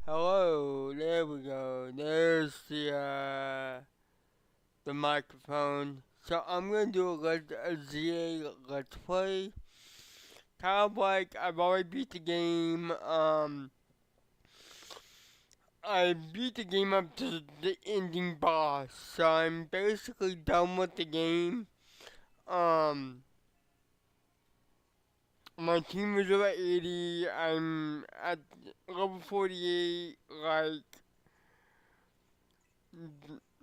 Hello, there we go. There's the microphone. So I'm gonna do a ZA Let's Play. Kind of like I've already beat the game. I beat the game up to the ending boss, so I'm basically done with the game. Um, my team is over 80. I'm at level 48.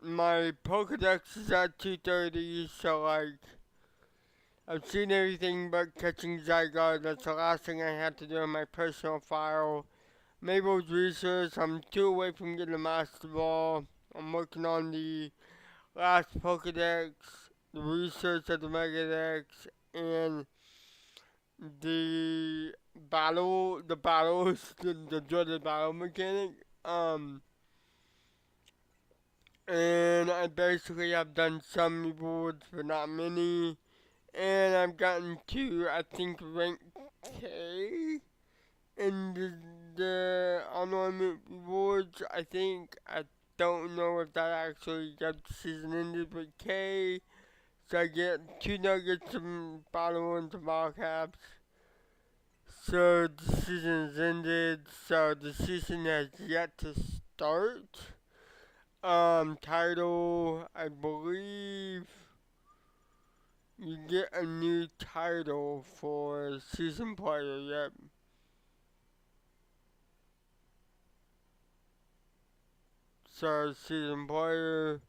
My Pokedex is at 230, so I've seen everything but catching Zygarde. That's the last thing I have to do in my personal file. Mabel's Research, I'm 2 away from getting a Master Ball. I'm working on the last Pokedex, the research of the Megadex, and the battles, the dreaded battle mechanic. Um, and I basically have done some rewards, but not many. And I've gotten to, I think, rank K in the online rewards. I think I don't know if that actually got the season ended with K. So I get 2 nuggets, some bottle and some ball caps. So the season is ended. So the season has yet to start. Title, I believe you get a new title for season player, yep. So season player.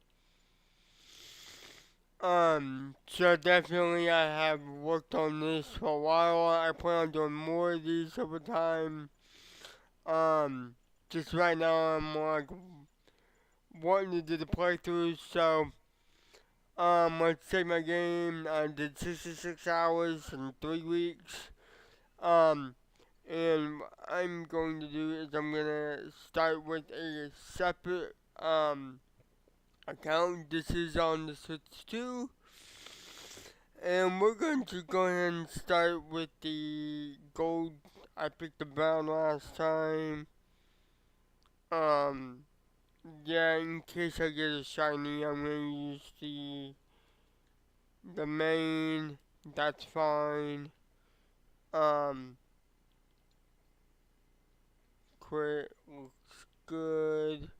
So definitely I have worked on this for a while. I plan on doing more of these over time. Um, just right now I'm like wanting to do the playthrough, so let's take my game. I did 66 hours in 3 weeks. Um, and what I'm going to do is I'm gonna start with a separate account. This is on the Switch 2. And we're going to go ahead and start with the gold. I picked the brown last time. Um, yeah, in case I get a shiny, I'm gonna use the main. That's fine. Um, Crit looks good.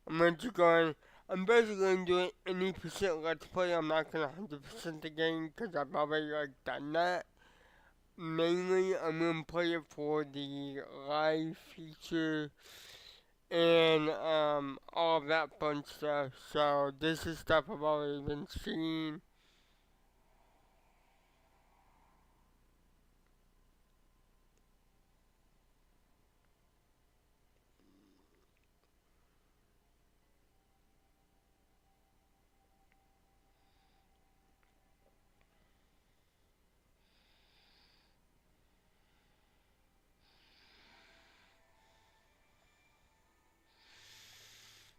I'm going to go ahead. I'm basically going to do any percent let's play. I'm not going to 100% the game because I've already done that. Mainly, I'm going to play it for the live feature and all of that fun stuff. So this is stuff I've already been seeing.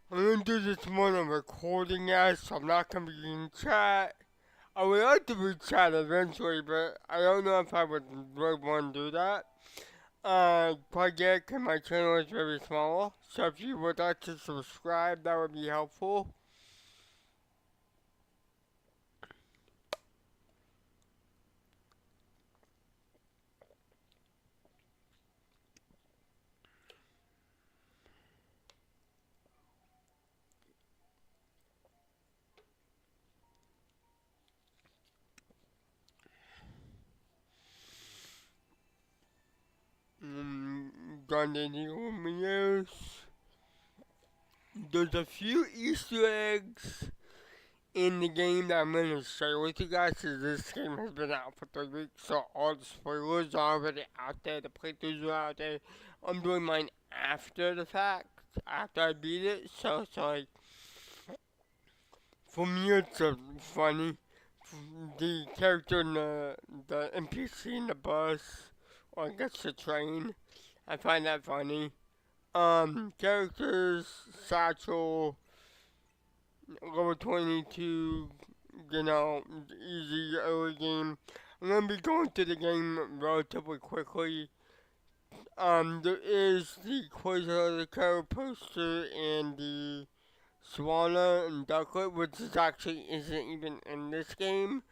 I'm going to do this more than recording as, so I'm not going to be in chat. I would like to read chat eventually, but I don't know if I would really want to do that. Project and my channel is very small, so if you would like to subscribe, that would be helpful. Gonna do There's a few Easter eggs in the game that I'm gonna share with you guys, since this game has been out for 3 weeks, so all the spoilers are already out there, the playthroughs are out there. I'm doing mine after the fact, after I beat it, so it's like, for me it's funny. The character in the NPC in the bus, or I guess the train, I find that funny. Characters, Satchel, level 22, easy early game. I'm gonna be going through the game relatively quickly. There is the Quasar poster and the Swanna and Ducklet, which is actually isn't even in this game,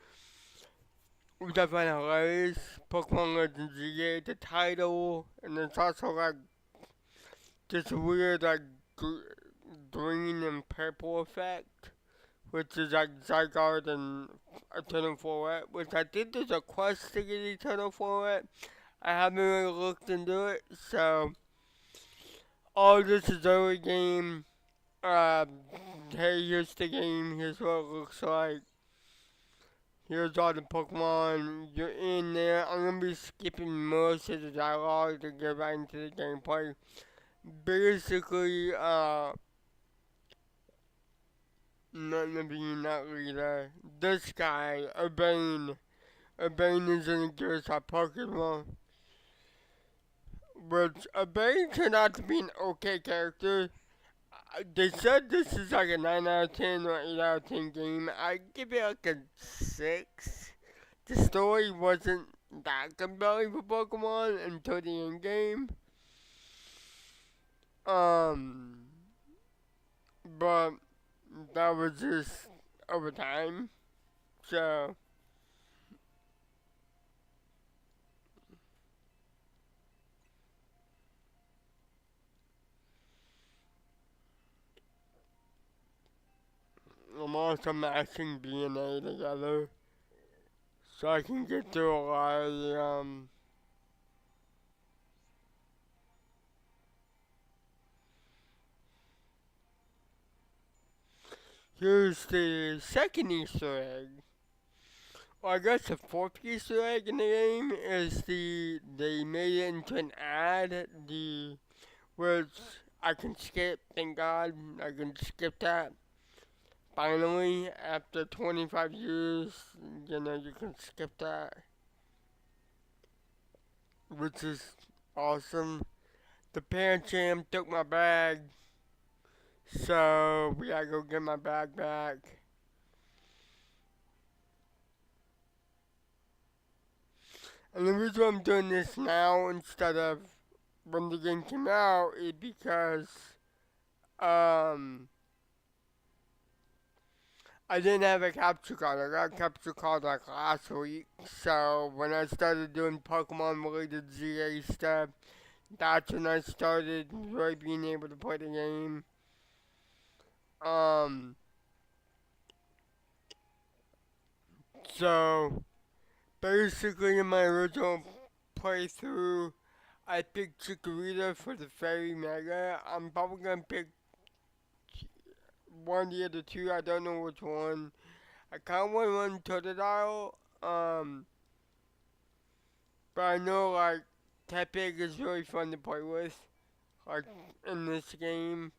which I find hilarious. Pokemon Legends ZA, the title, and it's also like this weird like green and purple effect, which is like Zygarde and Eternal Floret, which I think there's a quest to get Eternal Floret. I haven't really looked into it, so all this is early game. Uh, hey, here's the game, here's what it looks like. Here's all the Pokemon. You're in there. I'm gonna be skipping most of the dialogue to get right into the gameplay. Basically, nothing to be not leader. This guy, Urbane. Urbane is in the Gears of Pokemon. Which Urbane turned out to be an okay character. They said this is like a 9 out of 10 or 8 out of 10 game. I give it like a 6. The story wasn't that compelling for Pokemon until the end game. But that was just over time. So, I'm also matching B and A together. So I can get through a lot of the, here's the second Easter egg. Well, I guess the fourth Easter egg in the game is they made it into an ad, which I can skip, thank God, I can skip that. Finally, after 25 years, you can skip that, which is awesome. The Pancham took my bag, so we gotta go get my bag back. And the reason I'm doing this now instead of when the game came out is because, I didn't have a capture card. I got a capture card like last week, so when I started doing Pokemon related ZA stuff, that's when I started really being able to play the game. Um, so basically in my original playthrough, I picked Chikorita for the Fairy Mega. I'm probably gonna pick one of the other two. I don't know which one. I kind of want to run Totodile. But I know like Tepig is really fun to play with, like in this game.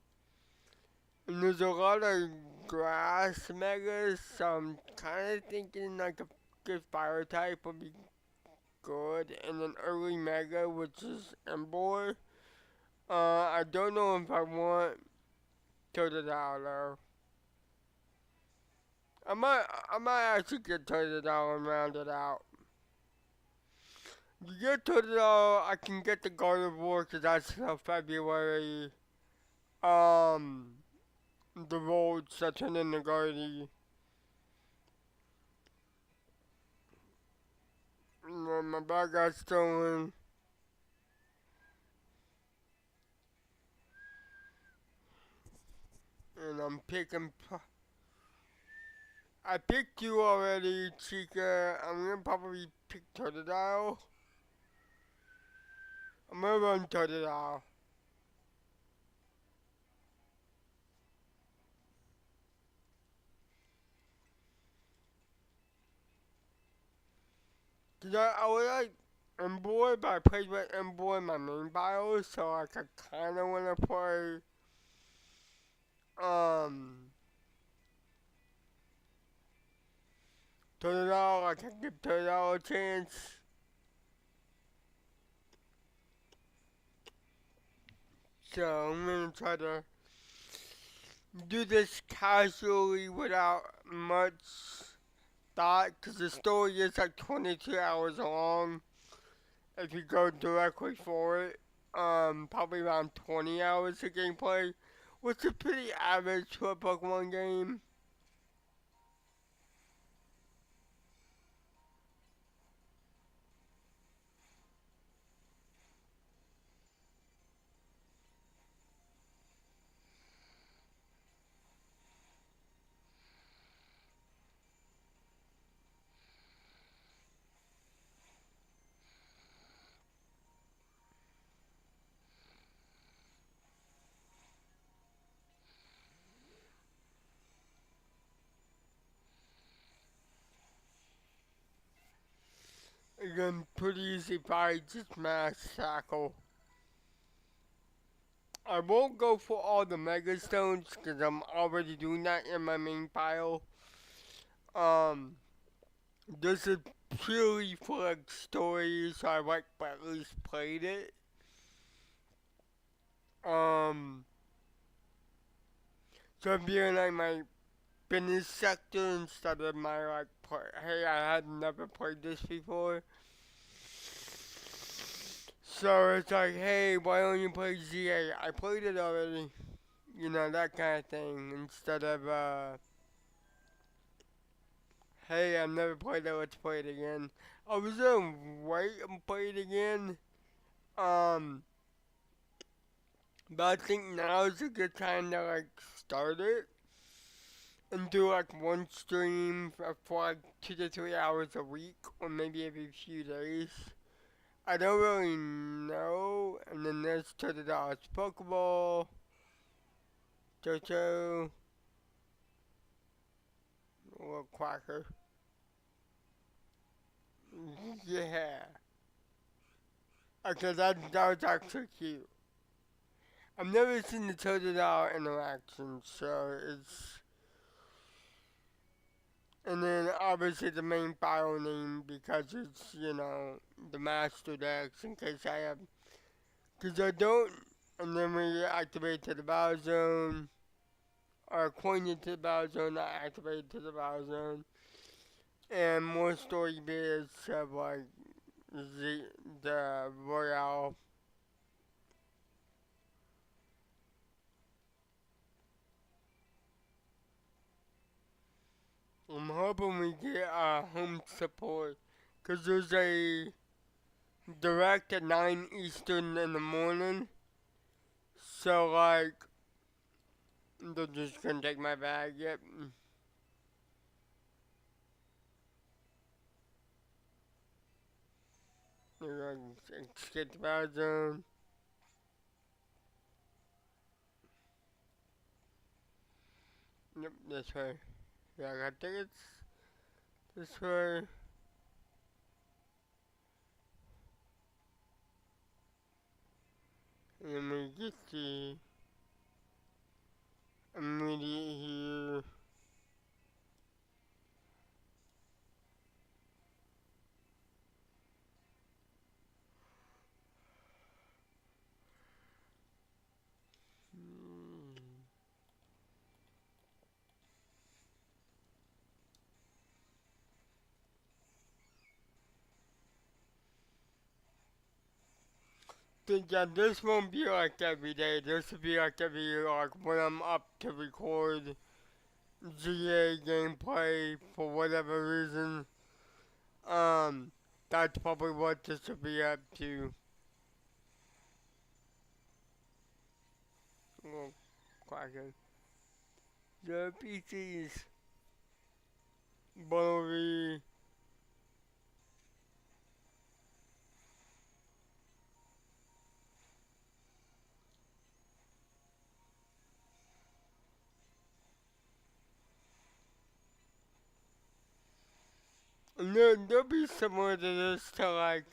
And there's a lot of grass megas, so I'm kind of thinking like a good fire type would be good. And an early mega, which is Emboar. I don't know if I want Totodile though. I might actually get Totodile and round it out. You get Totodile, I can get the Gardevoir, cause that's till February. The roads that turn into Gardy. My bag got stolen. And I'm picking. I picked you already, Chica. I'm gonna probably pick Totodile. I'm gonna run Totodile. Cause I would like Emboar, but I played with Emboar in my main bio, so like I kinda wanna play, Totodile, like I give Totodile a chance. So I'm gonna try to do this casually without much thought, because the story is like 22 hours long if you go directly for it. probably around 20 hours of gameplay, which is pretty average for a Pokemon game. Again, pretty easy fight, just mass tackle. I won't go for all the Mega Stones because I'm already doing that in my main pile. Um, this is purely for like story, so I like at least played it. Um, so if you're in like my business sector instead of my like, hey, I had never played this before. So it's like, hey, why don't you play ZA? I played it already. You know, that kind of thing. Instead of, hey, I've never played it, let's play it again. I was gonna wait and play it again. Um, but I think now is a good time to, like, start it. And do, like, one stream for like 2 to 3 hours a week, or maybe every few days. I don't really know. And then there's $30 Pokeball, Jojo, a little Quacker. Yeah. Okay, that was actually cute. I've never seen the Totodile interaction, so it's. And then obviously the main file name because it's, the master dex in case I have. Because I don't. And then we activate to the battle zone, or acquainted to the battle zone, not activated to the battle zone. And more story bits of like the Royale. I'm hoping we get home support because there's a direct at 9 Eastern in the morning. So, like, they're just gonna take my bag, yep. They're gonna escape the battle zone. Yep, this way. Yeah, I got tickets. This way. And then we get the immediate here. Think that this won't be like every day. This will be like every like when I'm up to record GA gameplay for whatever reason. Um, that's probably what this will be up to. Oh, quacking. The PCs. Buttery. And there'll be similar to this to like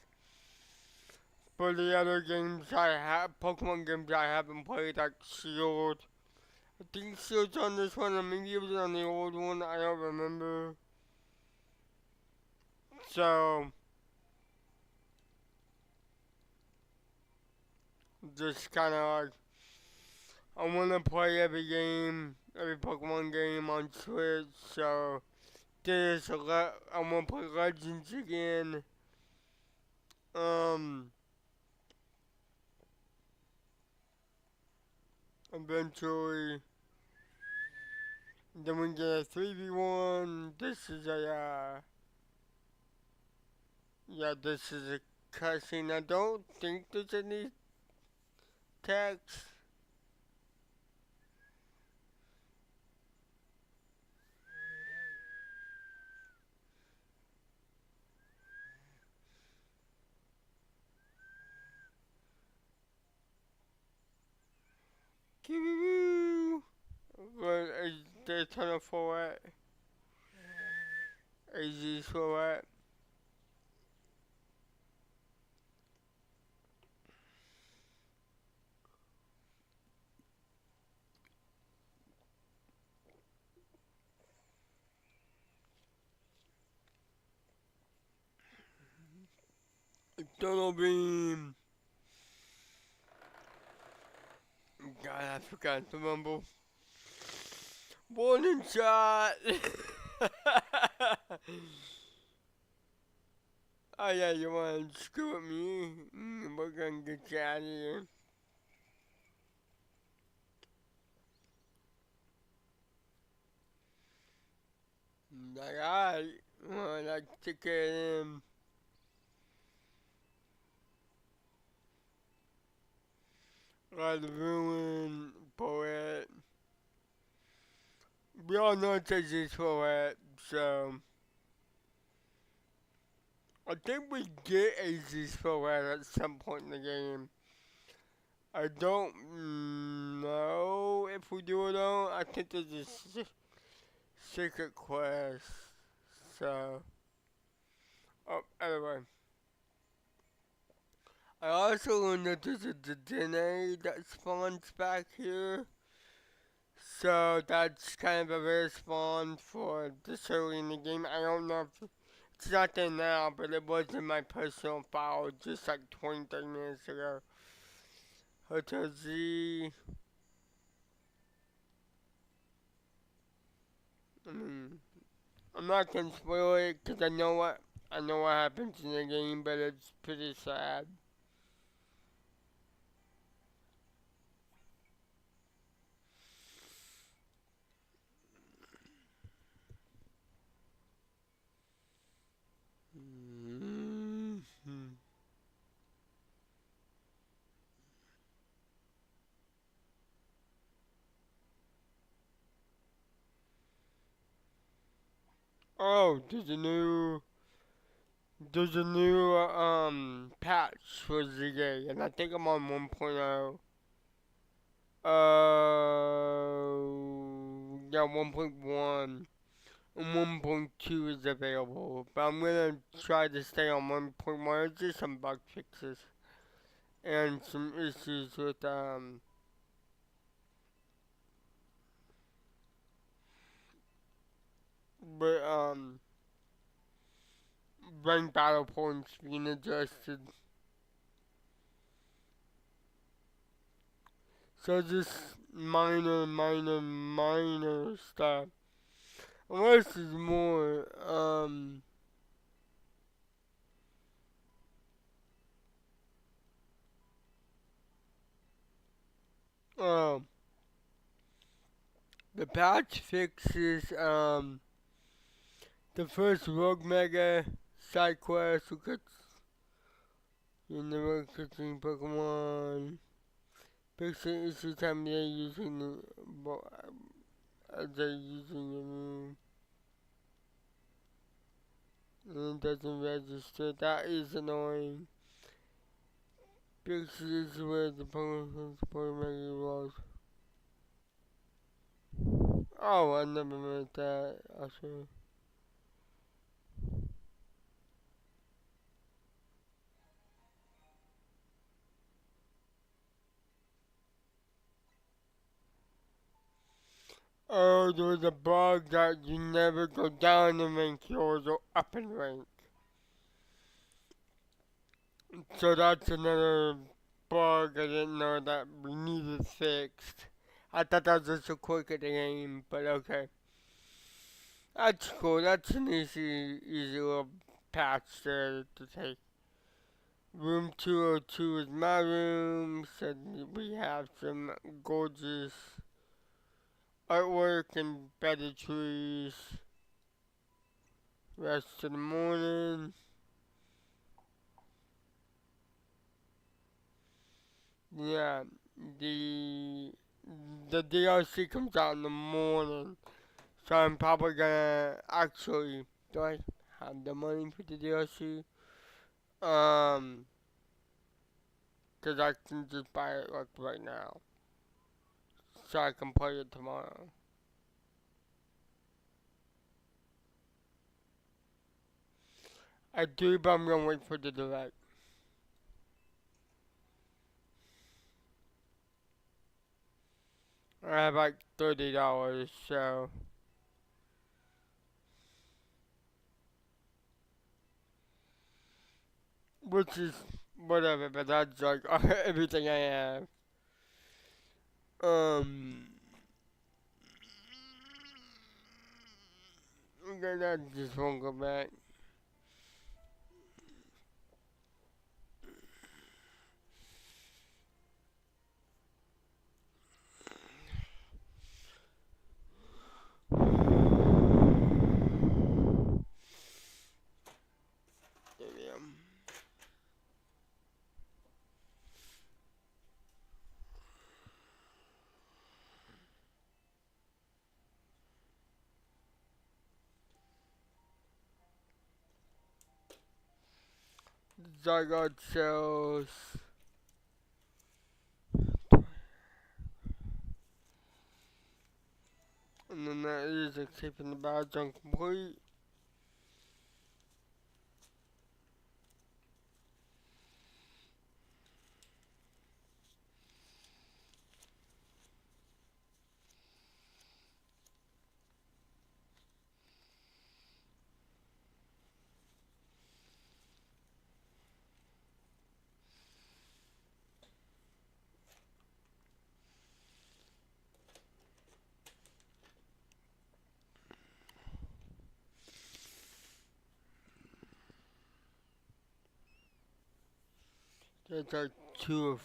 for the other games I have, Pokemon games I haven't played, like Shield. I think Shield's on this one, or maybe it was on the old one, I don't remember. So, just kind of like, I want to play every game, every Pokemon game on Switch, so I want to play Legends again. Um, eventually. Then we get a 3v1. This is yeah, this is a cutscene. I don't think there's any text. What is Daytona for what? AZ's for what? Tunnel beam. God, I forgot to remember. Warning shot. Oh yeah, you wanna screw with me? We're gonna get you out of here. Like, alright. Well, like, take care of him. Like, ruin poet. We all know it's AZ's poet, so. I think we get AZ's poet at some point in the game. I don't know if we do or don't. I think there's a secret quest. So, oh, anyway. I also learned that there's a Dedenne that spawns back here. So that's kind of a rare spawn for this early in the game. I don't know if it's not there now, but it was in my personal file just like 20, 30 minutes ago. Hotel Z. I mean, I'm not gonna spoil it because I know what happens in the game, but it's pretty sad. Mhm. Oh, there's a new patch for ZA, and I think I'm on 1.0. Yeah, 1.1 and 1.2 is available, but I'm gonna try to stay on 1.1. It's just some bug fixes and some issues with but rank battle points being adjusted. So just minor stuff. Unless there's more, um, the patch fixes, the first Rogue Mega side quest, because you never catching Pokemon. Fixing issue time they're using they're using the room. And it doesn't register. That is annoying. Fixes where the Pokemon support Mega Evolves. Oh, I never meant that. Also. Oh, there was a bug that you never go down in rank, you always go up in rank. So that's another bug I didn't know that we needed fixed. I thought that was just a quirk of the game, but okay. That's cool, that's an easy little patch there to take. Room 202 is my room. So we have some gorgeous artwork and bedded trees. Rest of the morning. Yeah, the the DLC comes out in the morning, so I'm probably gonna actually. Do I have the money for the DLC? Um, cause I can just buy it like right now, so I can play it tomorrow. I do, but I'm gonna wait for the direct. I have like $30, so which is whatever, but that's like everything I have. Um, then I just won't go back. Damn. Zygote cells. And then that is escaping the badge complete. That's like 2 of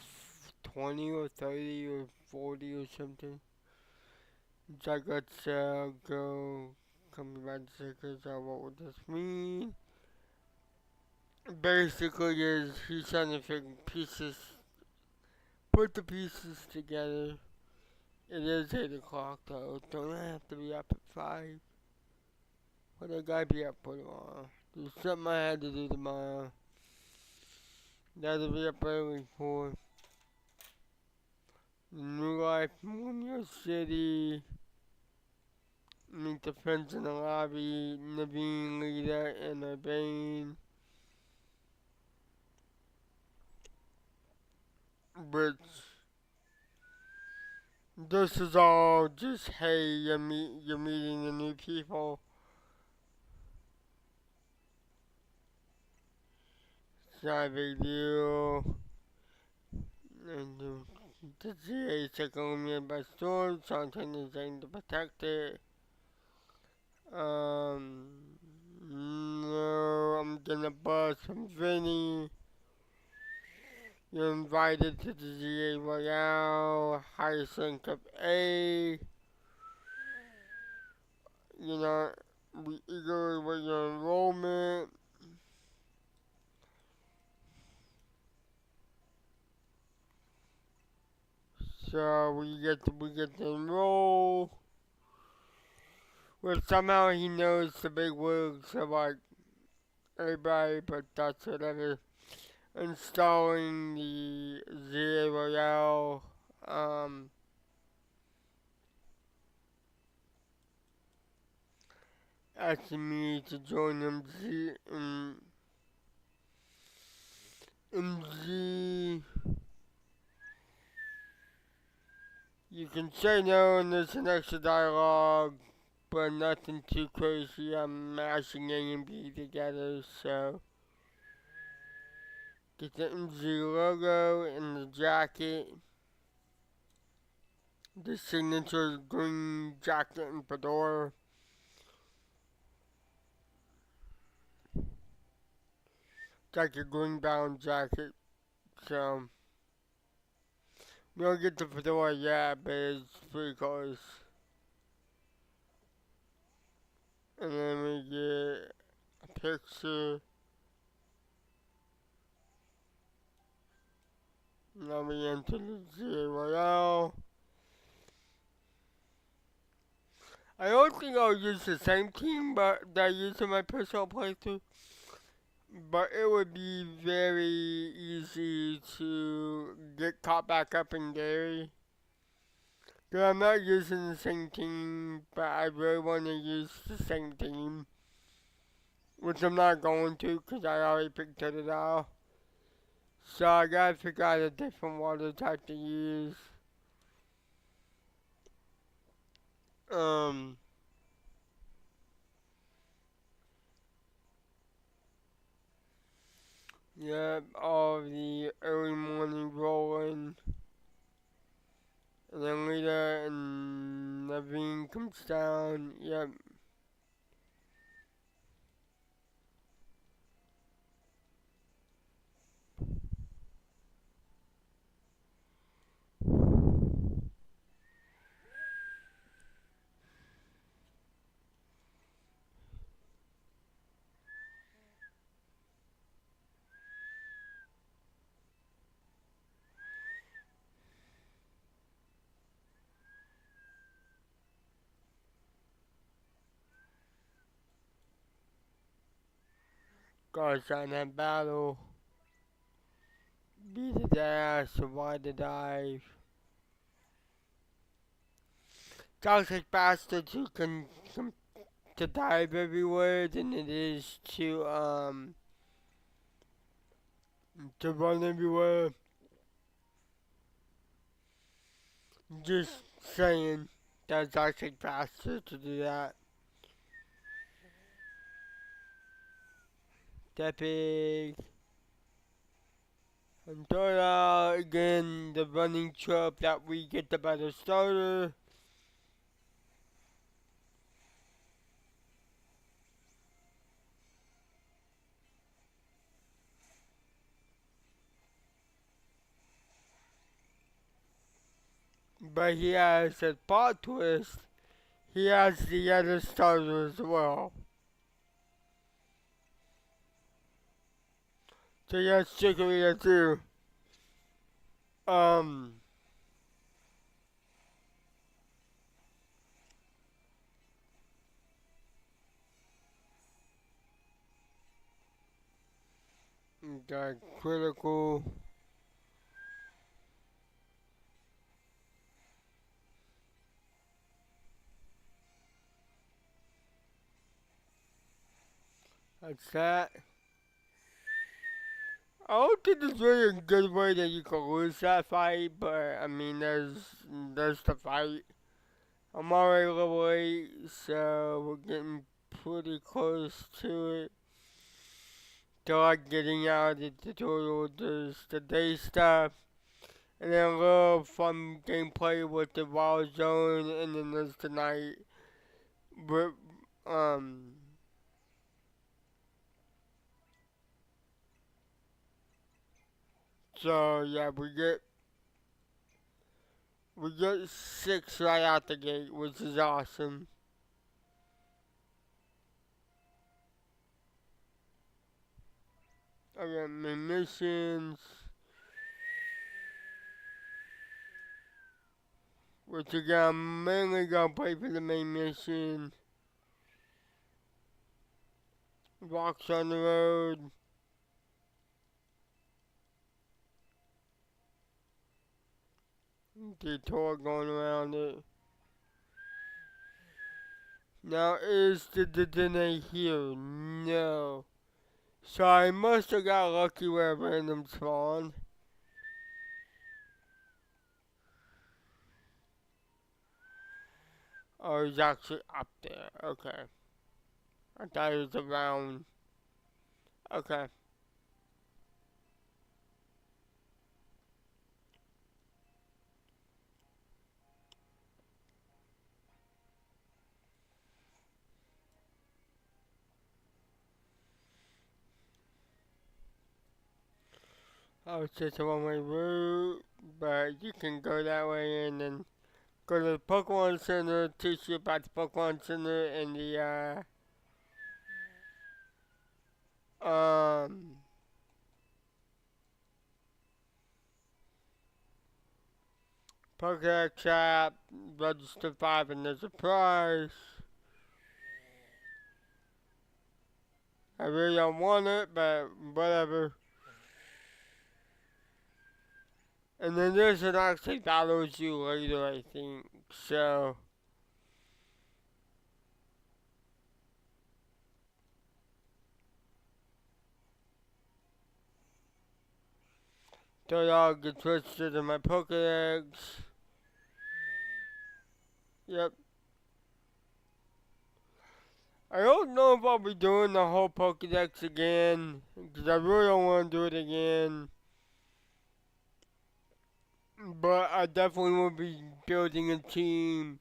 20 or 30 or 40 or something. Zygote cell, go. Coming back to seconds, what would this mean? Basically is he's trying to figure pieces, put the pieces together. It is 8 o'clock though, don't I have to be up at 5? But I gotta be up for tomorrow. There's something I had to do tomorrow. Gotta be up early for New Life, New City. Meet the friends in the lobby, Naveen, Lita, and Urbane. Which, this is all just, hey, you're meeting the new people. It's not a big deal. And the GA took Lumia by storm, so I'm taking the to protect it. No, I'm gonna bust from Vinny. You're invited to the GA Royale, highest rank of A. You know, we eagerly wait your enrollment. So we get to enroll. Well, somehow he knows the big words of like everybody, but that's whatever. Installing the ZA Royale, asking me to join MG. You can say no and there's an extra dialogue, but nothing too crazy. I'm mashing A and B together, so get the MG logo in the jacket, the signature green jacket and fedora. It's like a green bound jacket, so we don't get the fedora yet, but it's pretty close. And then we get a picture. Now we enter the Royale. I don't think I'll use the same team but that I used in my personal playthrough. But it would be very easy to get caught back up in Gary. Cause I'm not using the same team, but I really want to use the same team. Which I'm not going to, cause I already picked it out. So I gotta figure out a different water type to use. Um, yep, all the early morning rolling. And then Lita and Naveen comes down, yep. Goes on that battle. Beat his ass, survive the dive. Toxic bastards who can to dive everywhere than it is to run everywhere. Just saying that toxic bastards to do that. Epic. And throw out again the running trope that we get the better starter. But he has a plot twist. He has the other starter as well. So he has Chikorita too. Um, got critical. That's that. I don't think there's really a good way that you can lose that fight, but I mean, there's the fight. I'm already level 8, so we're getting pretty close to it. To like getting out of the tutorial, there's the day stuff, and then a little fun gameplay with the wild zone, and then there's the night. But, so yeah, we get 6 right out the gate, which is awesome. I got my missions, which again, I'm mainly gonna play for the main mission. Rocks on the road. Detour going around it. Now, is the Dedenne here? No. So I must have got lucky where random spawned. Oh, he's actually up there. Okay. I thought he was around. Okay. was just a one-way route, but you can go that way and then go to the Pokemon Center, teach you about the Pokemon Center and the, Pokedex app, register 5 and there's a prize. I really don't want it, but whatever. And then this one actually battles you later, I think. So, third dog gets registered in my Pokedex. Yep. I don't know if I'll be doing the whole Pokedex again, because I really don't want to do it again. But I definitely will be building a team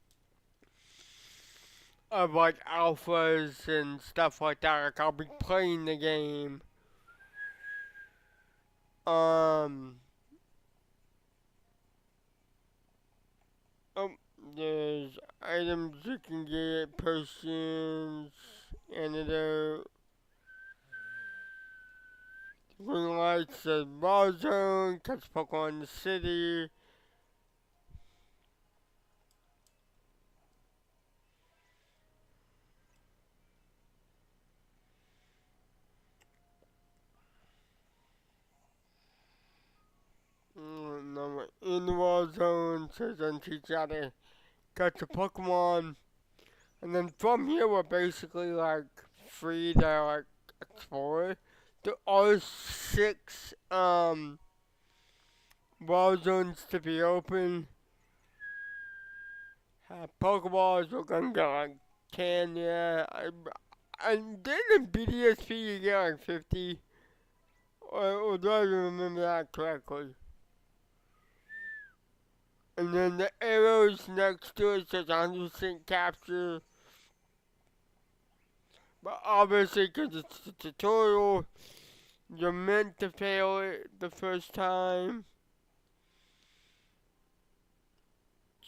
of like alphas and stuff like that. Like I'll be playing the game. Um, oh, there's items you can get, potions, antidote. Green lights, the raw zone, catch Pokemon in the city. No, in the raw zone says then teach you how to catch a Pokemon. And then from here we're basically like free to like explore. There are 6 raw zones to be open. Pokeballs we're gonna get like 10, yeah. And then in BDSP you get like 50. Or do I remember that correctly? And then the arrows next to it says 100% capture. But obviously, because it's a tutorial, you're meant to fail it the first time.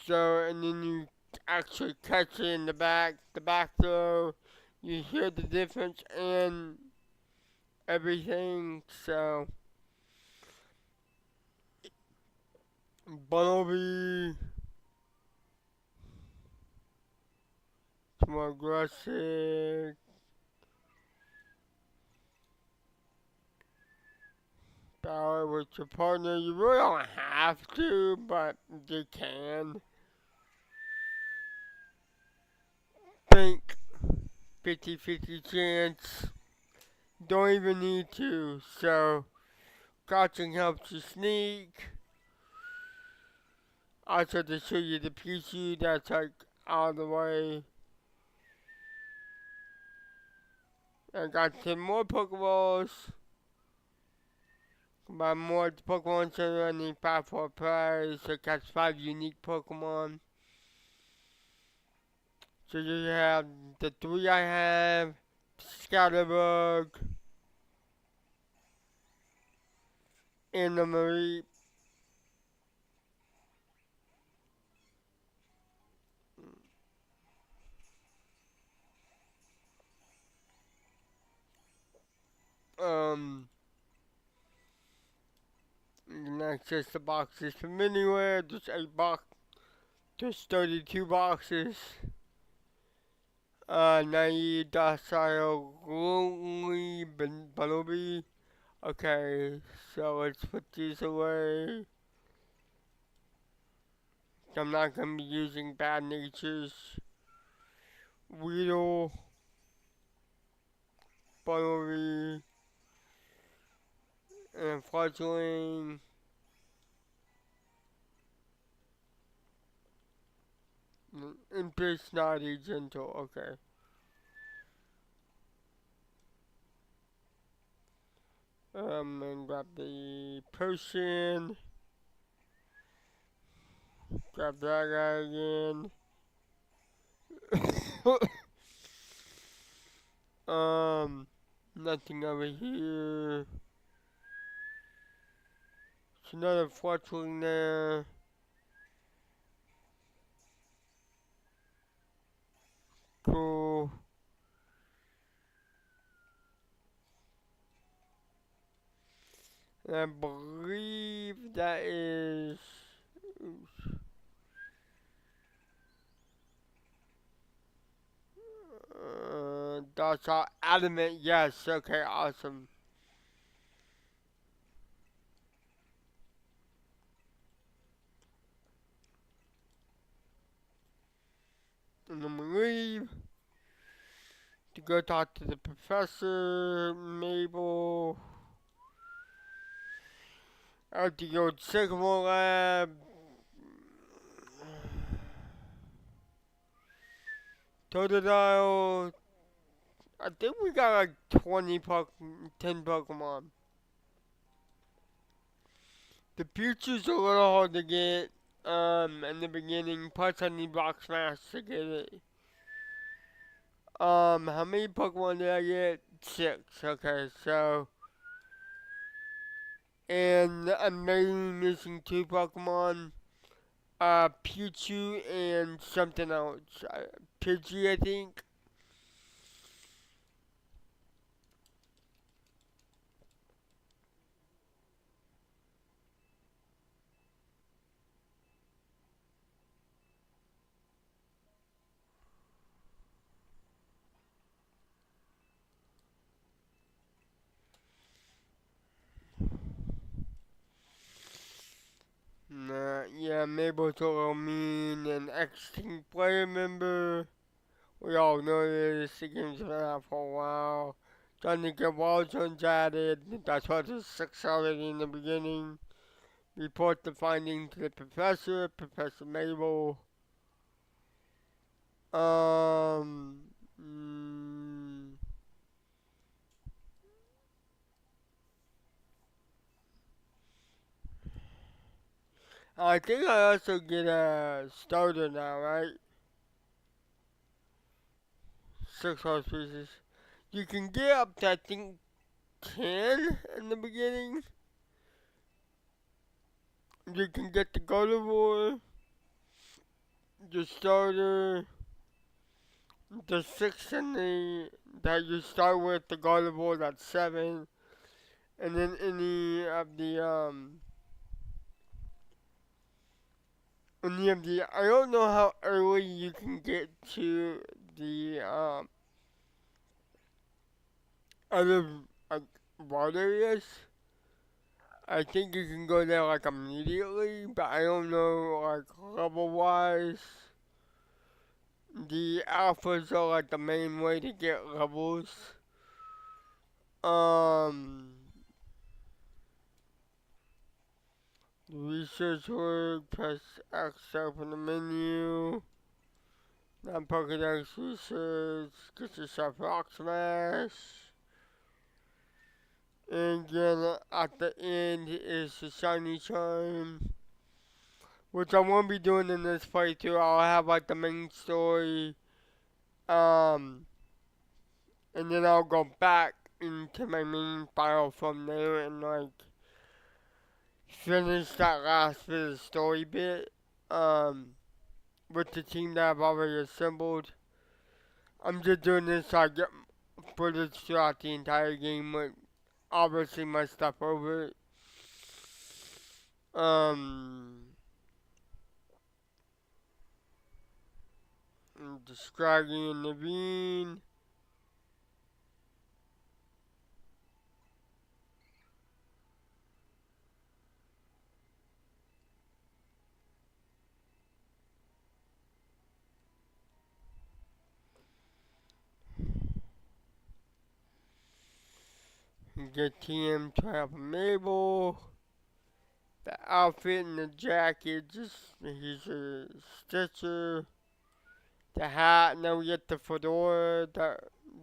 So, and then you actually catch it in the back throw. You hear the difference and everything. So, Bunnelby, it's more aggressive. Power with your partner. You really don't have to, but you can. Think 50-50 chance. Don't even need to. So, crouching helps you sneak. Also, to show you the PC that's like out of the way. I got 10 more Pokeballs. Buy more at the Pokemon Center. I need 5 for a prize. So catch 5 unique Pokemon. So you have the 3 I have. Scatterbug. And the Marie. Um, you can access the boxes from anywhere. There's 32 boxes. Naive, docile, lonely, Bunnelby. Okay, so let's put these away. I'm not gonna be using bad natures. Weedle, Bunnelby, and Fledgling. Impish, Snotty, Gentle, okay. And grab the potion. Grab that guy again. Nothing over here. It's another Fletchling there. Cool. And I believe that is... that's all adamant, yes, okay, awesome. And I'm gonna leave to go talk to the professor, Mabel, at the old Sycamore lab. Totodile. I think we got like 10 Pokemon. The Pikachu's a little hard to get, in the beginning, plus I need Rock Smash to get it. How many Pokemon did I get? 6, okay, so... And I'm maybe missing 2 Pokemon. Pichu and something else. Pidgey, I think. Nah, yeah, Mabel's a little mean and ex-team player member. We all know this. The game's been out for a while. Trying to get wall zones added. That's what the 6 already in the beginning. Report the finding to the professor, Professor Mabel. Mm, I think I also get a starter now, right? 6 horse pieces. You can get up to, I think, 10 in the beginning. You can get the Gardevoir, the starter, the 6 and the that you start with, the Gardevoir, that's 7. And then I don't know how early you can get to the, other, like, water areas. I think you can go there, like, immediately, but I don't know, like, level-wise. The alphas are, like, the main way to get levels. Um, Research work, press X to open the menu. Now Pokedex research, get yourself Rock Smash. And then at the end is the Shiny Charm. Which I won't be doing in this playthrough. I'll have like the main story. And then I'll go back into my main file from there and like finish that last bit of the story bit. With the team that I've already assembled. I'm just doing this so I get footage throughout the entire game with obviously my stuff over it. The Scraggy and Naveen. Get TM Trap Mabel. The outfit and the jacket, he's a Stitcher. The hat, and then we get the fedora,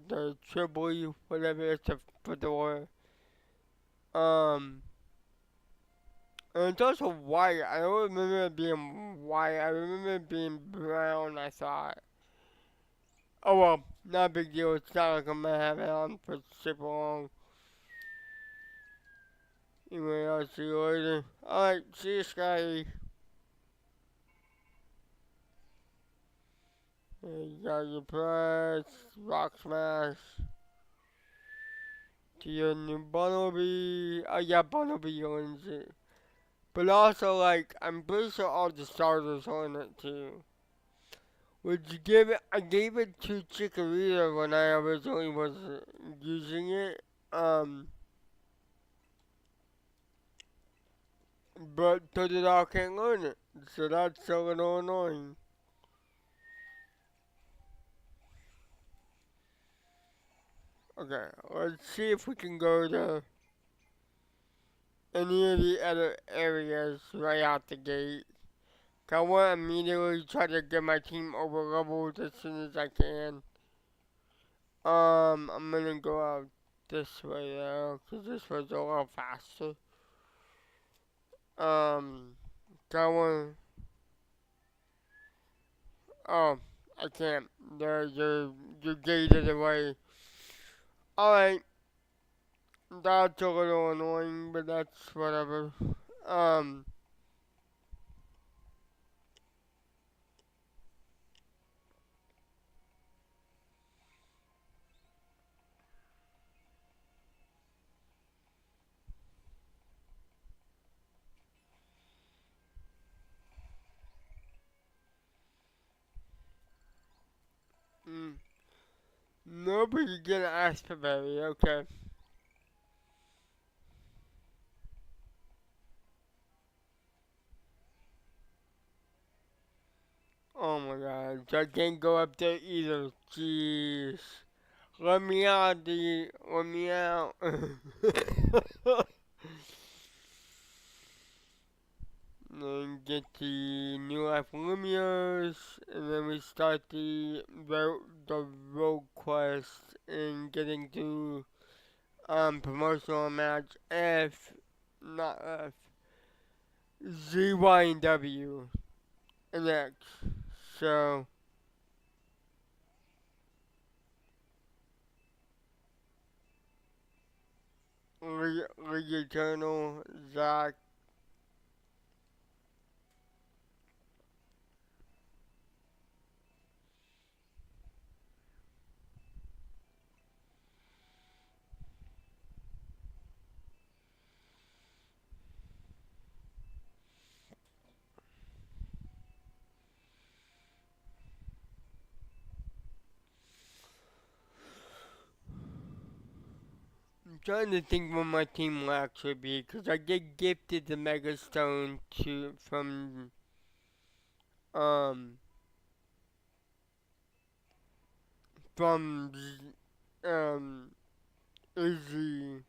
the Tribly, whatever, it's a fedora. And it's also white. I don't remember it being white. I remember it being brown, I thought. Oh well, not a big deal. It's not like I'm gonna have it on for super long. Anyway, I'll see you later. Alright, see you, Scotty. You got your press, rock smash. To your new Bumblebee. Oh yeah, Bumblebee owns it. But also, like, I'm pretty sure all the starters own it too. Would you give it? I gave it to Chikorita when I originally was using it. But Totodile can't learn it, so that's a little annoying. Okay, let's see if we can go to any of the other areas right out the gate. I want to immediately try to get my team over leveled as soon as I can. I'm gonna go out this way though, cause this was a little faster. I want. Oh, I can't. You're gated away. Alright, that's a little annoying, but that's whatever. Um, mm, Nobody gonna ask for Berry, okay. Oh my god, I can't go up there either. Jeez. Let me out. Then get the New Life Lumios, and then we start the road quest and getting to promotional match F, not F, Z, Y, and W, and X. So League Eternal, Zack. I'm trying to think what my team will actually be, because I get gifted the Mega Stone um from Izzy.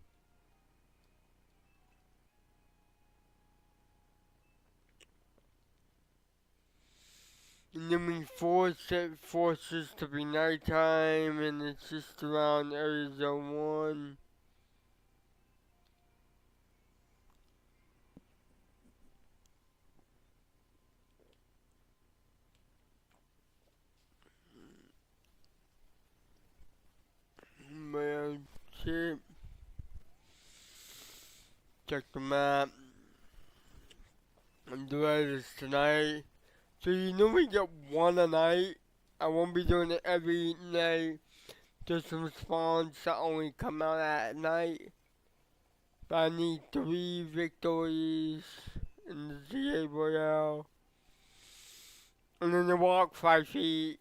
And then we forces to be nighttime, and it's just around Area Zone 1. But shit. Check the map. And the latest tonight. So you normally get one a night. I won't be doing it every night. Just some spawns that only come out at night. But I need 3 victories in the ZA Royale. And then you walk 5 feet.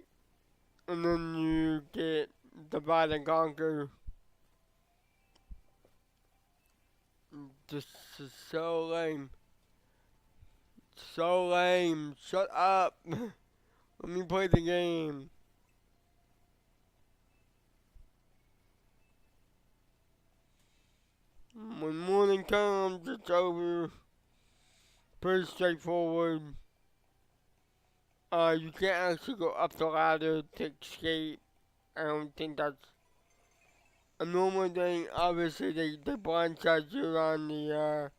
And then you get divide and conquer. This is so lame. So lame. Shut up. Let me play the game. When morning comes, it's over. Pretty straightforward. You can't actually go up the ladder to escape. I don't think that's a normal thing. Obviously, they blindside you on the,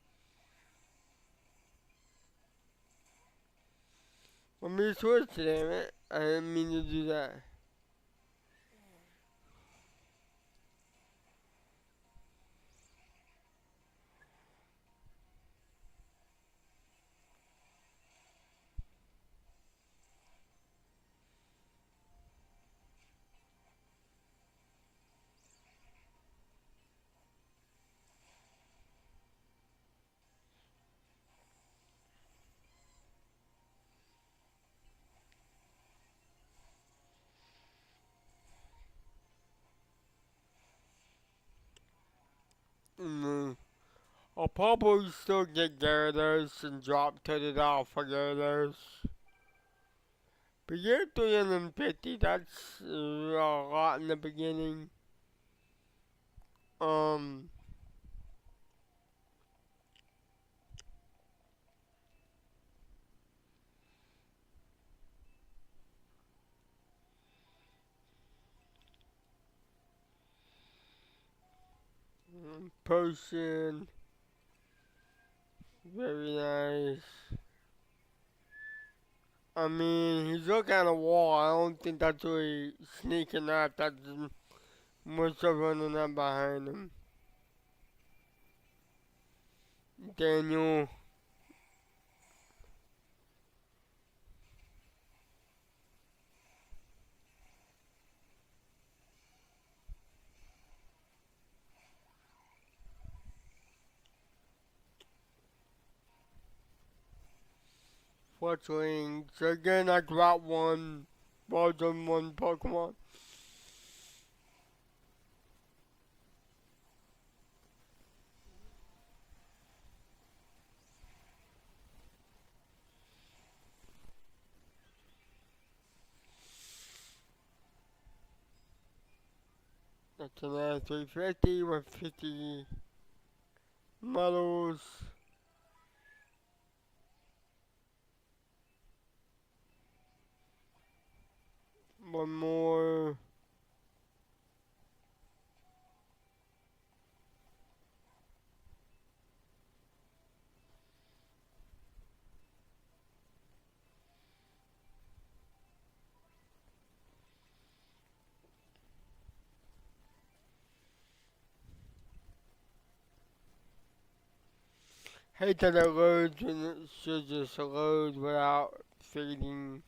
Let me switch today, man. I didn't mean to do that. probably still get Gyarados and drop to the dollar for Gyarados. But you're 350, that's a lot in the beginning. Um, Potion, very nice. I mean, he's looking at a wall. I don't think that's really sneaking up. That's more so running up behind him. Daniel. Fletchling. So again, I dropped one. Balls on one Pokemon. That's another 350 with 50 medals. One more. Hate that it loads and it should just load without fading.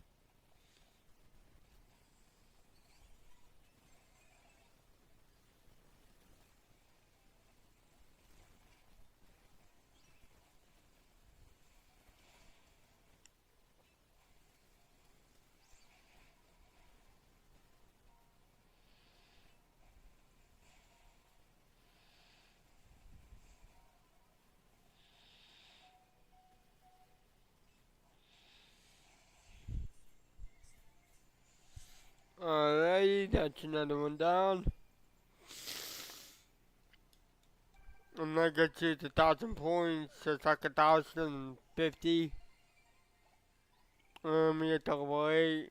Alrighty, that's another one down. And that gets you to 1,000 points, so it's like 1,050. We get double 8.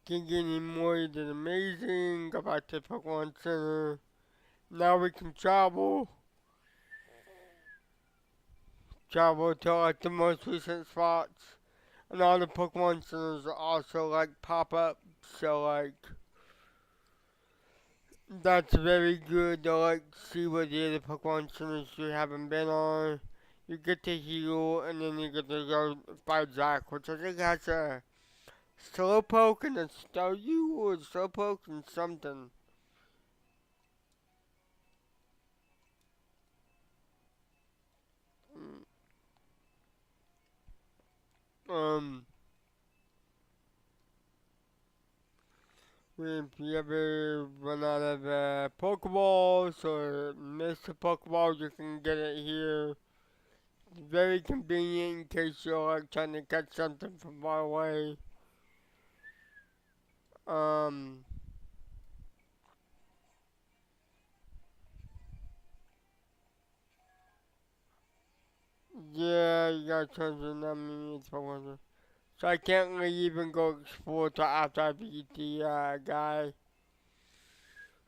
Can't get any more than amazing. Go back to Pokemon Center. Now we can travel. Travel to like the most recent spots. And all the Pokemon Centers are also like pop up. So like that's very good to like see what the other Pokemon Centers you haven't been on. You get to heal and then you get to go fight Zack, which I think has a Slowpoke and a Staryu or Slowpoke and something. Um, if you ever run out of Pokeballs or miss a Pokeball, you can get it here. It's very convenient in case you're like trying to catch something from far away. Um, yeah, you got tons of many Pokemon. So I can't really even go explore till after I beat the guy.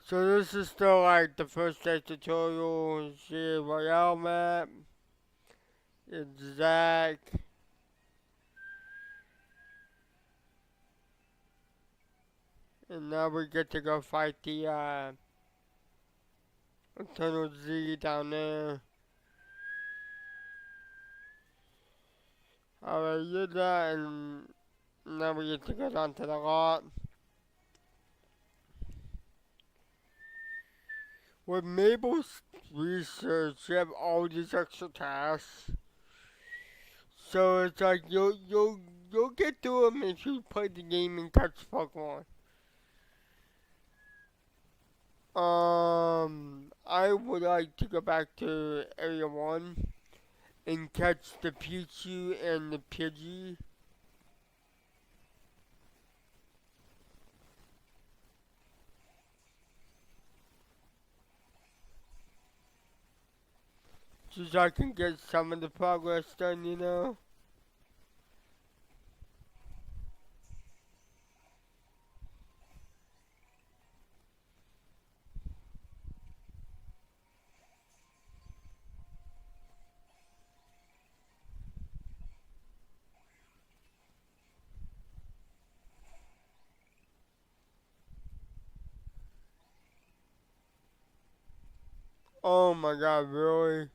So this is still like the first day tutorial. See Royale map. It's Zack. And now we get to go fight the Eternal Z down there. Alright, did that and now we get to go down to the lot. With Mabel's research, you have all these extra tasks. So it's like you'll get through them if you play the game and catch Pokemon. I would like to go back to Area 1 and catch the Pichu and the Pidgey. Just so I can get some of the progress done, you know? Oh my god, really?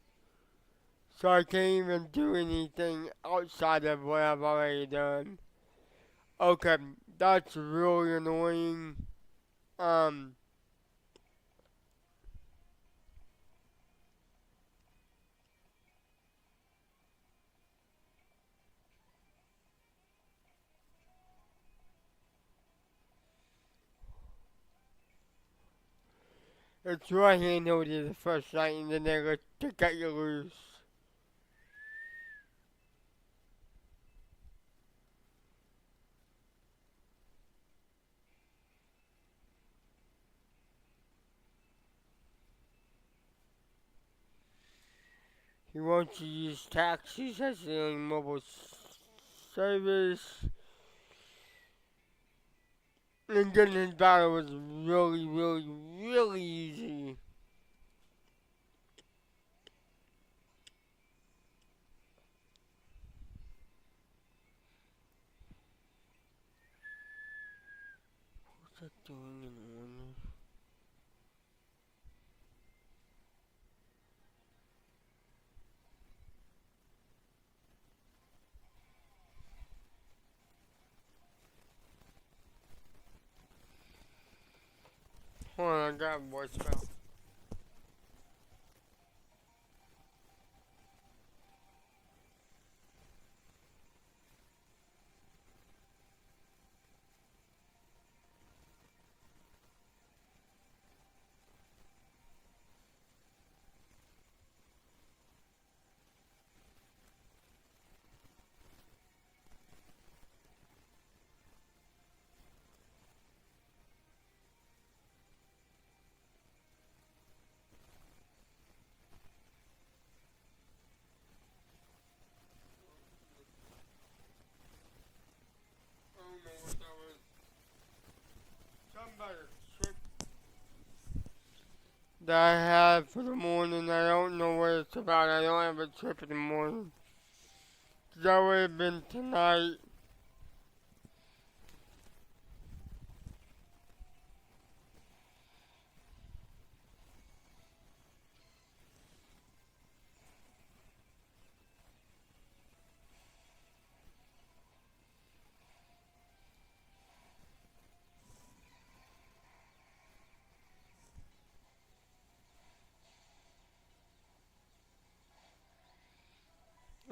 So I can't even do anything outside of what I've already done. Okay, that's really annoying. Um, it's right handled the first night and then they cut you loose. He wants to use taxis as the only mobile service. And getting his battle was really, really, really easy. What's that doing in the morning? Hold on, I got a voicemail. I don't know what that was. Something about a trip that I have for the morning. I don't know what it's about. I don't have a trip in the morning. That would have been tonight.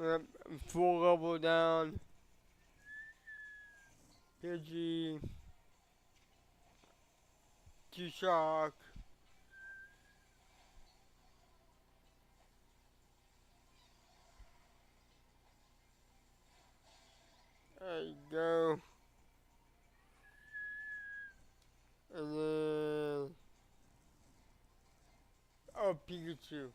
Yep, full level down. Pidgey. G-Shock. There you go. And then... Oh, Pikachu.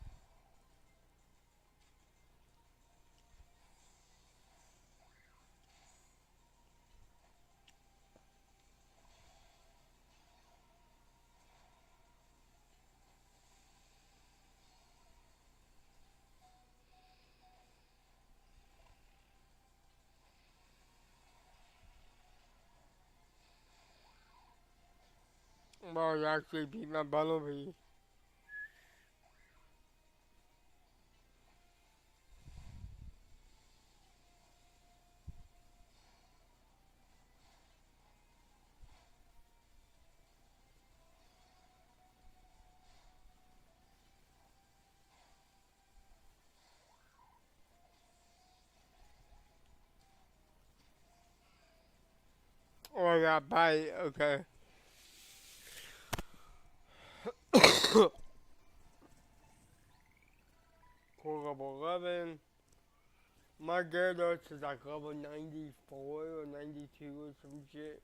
Well, you actually beat my Bumblebee. Oh, I got bite. Okay. Cool level 11. My Gyarados is like level 94 or 92 or some shit.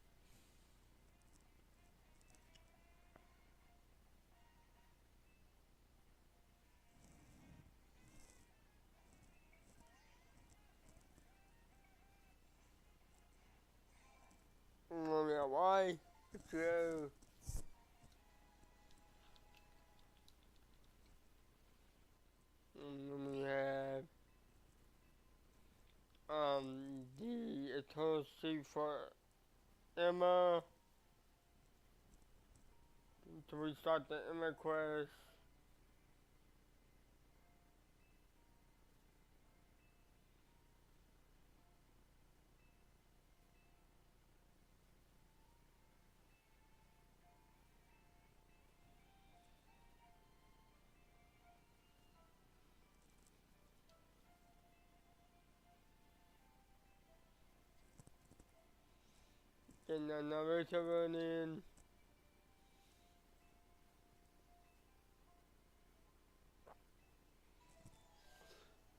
Why? So, and then we have the Eternal Sea for Emma to restart the Emma quest. Getting another run in.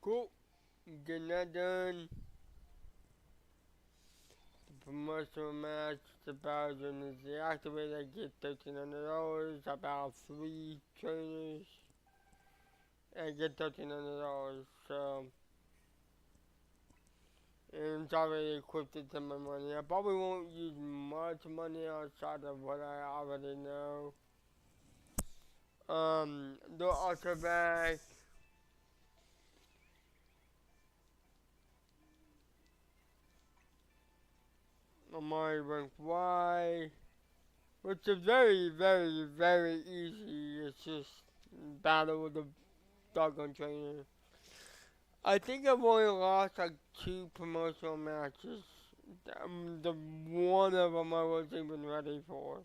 Cool. Getting that done. The promotional match, the Bowser is deactivated. I get $1,300. About 3 trainers. I get $1,300. So, and it's already equipped to my money. I probably won't use much money outside of what I already know. The Ultra Bag. Amari rank Y. Which is very, very, very easy. It's just battle with the doggone trainer. I think I've only lost like 2 promotional matches. The one of them I wasn't even ready for.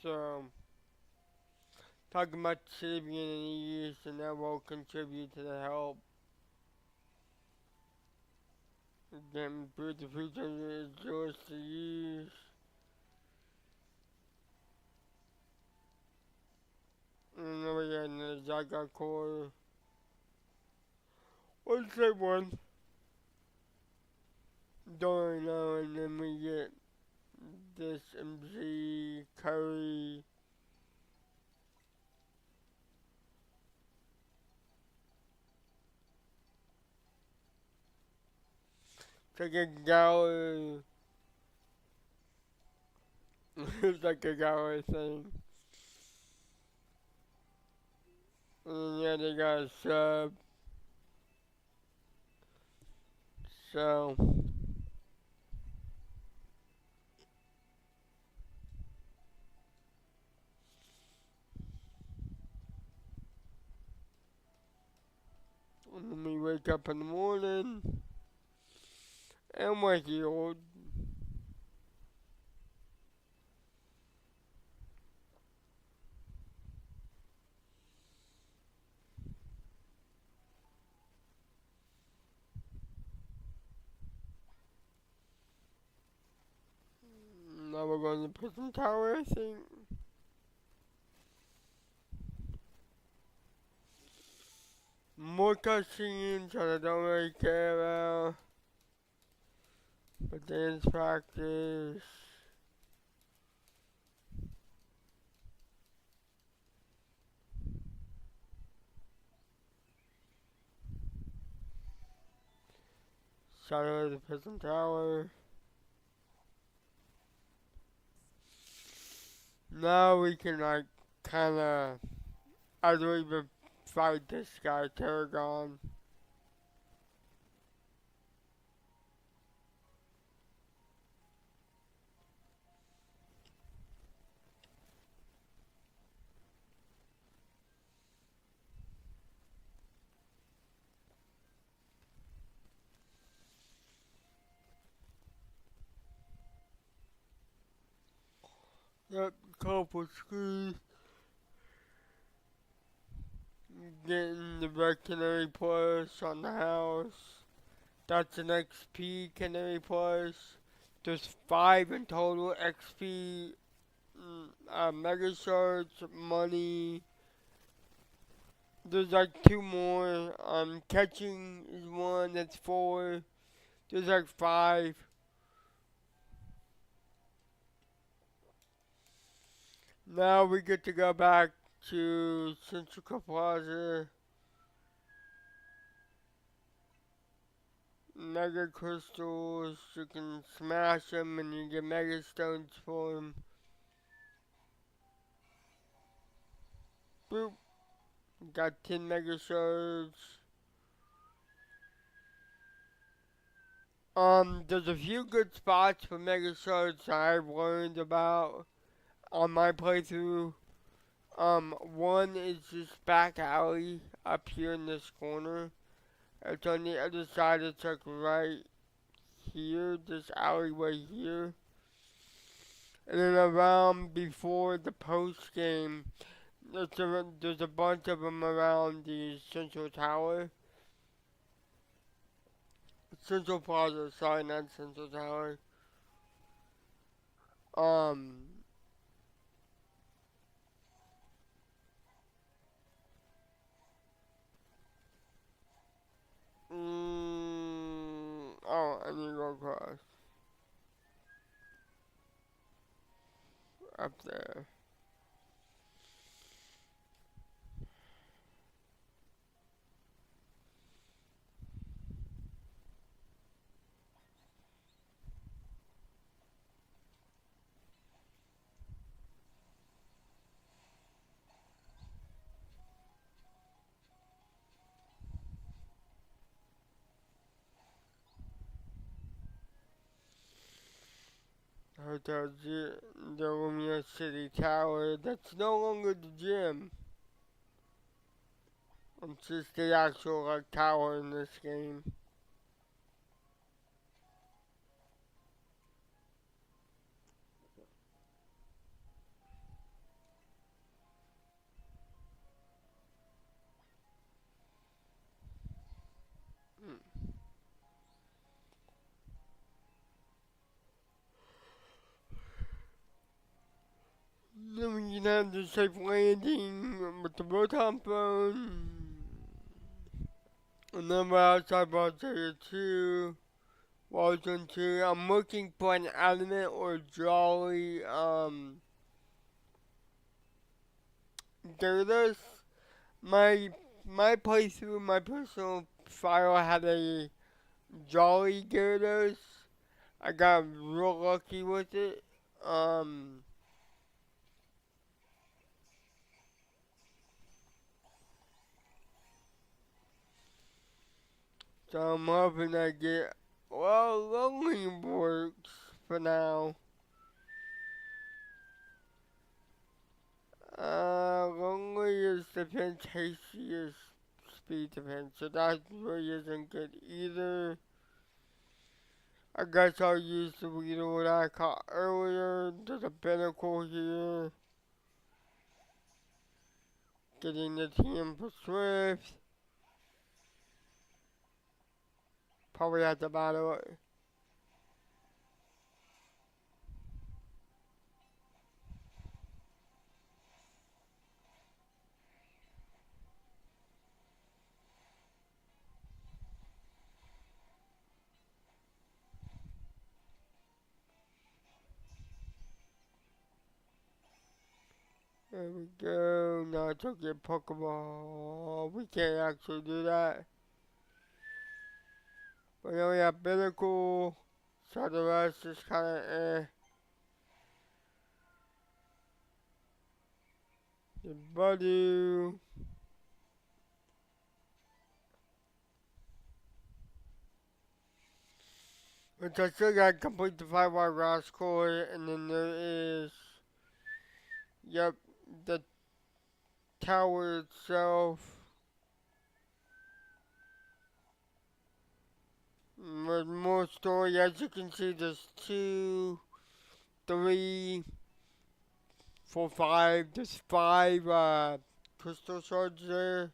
So, talking about saving in ease, and that will contribute to the help. Again, improve the future is yours to use. And then we got another Zygarde core. What's that one? Don't know, and then we get this MC Curry. It's like a Gower. It's like a Gower thing. And yeah, they got a sub. So, when we wake up in the morning, and we're healed. Now we're going to Prison Tower, I think. More cutscenes that I don't really care about. But dance practice. Shadow of the Prison Tower. Now we can like kinda, I don't even fight this guy, Tarragon. Yep, couple screws. Getting the veterinary push on the house. That's an XP Canary Plus. There's 5 in total XP, Mega Shards, money. There's like 2 more. Catching is 1, that's 4. There's like 5. Now we get to go back to Central Plaza. Mega crystals, you can smash them and you get mega stones for them. Boop. Got 10 mega shards. There's a few good spots for mega shards I've learned about on my playthrough. One is this back alley up here in this corner. It's on the other side, it's like right here, this alleyway here. And then around before the post game, there's a bunch of them around the Central Tower. Central Plaza, sorry, not Central Tower. Um, oh, I need to go across. Up there. Hotel the Romeo City Tower. That's no longer the gym. It's just the actual like tower in this game. Then we can have the safe landing with the Rotom phone. And then we're outside Barcelona 2. Warzone 2. I'm looking for an Adamant or Jolly, Gyarados. My playthrough, my personal file had a Jolly Gyarados. I got real lucky with it. So I'm hoping I get, well, Lonely works for now. Lonely is defense, hasty is speed defense, so that really isn't good either. I guess I'll use the Weedle that I caught earlier. There's a Pinnacle here. Getting the team for Swift. Probably have to battle it. There we go. Now I took your Pokeball. We can't actually do that. But then we have Pinnacle. So the rest is kinda The Buddy. Which I still gotta complete the 5-hour grass core, and then there is, yep, the tower itself. With more story, as you can see, there's 2, 3, 4, 5. There's 5 crystal shards there.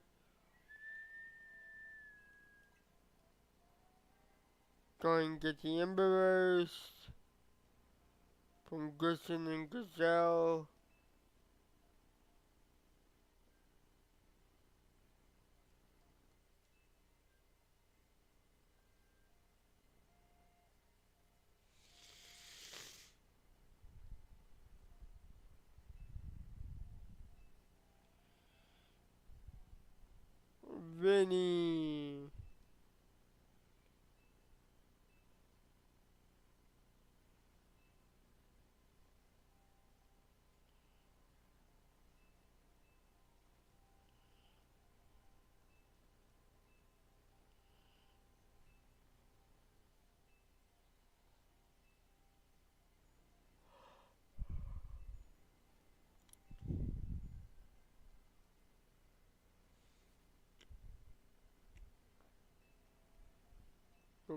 Go and get the Ember Roast from Grissom and Gazelle. Vinny.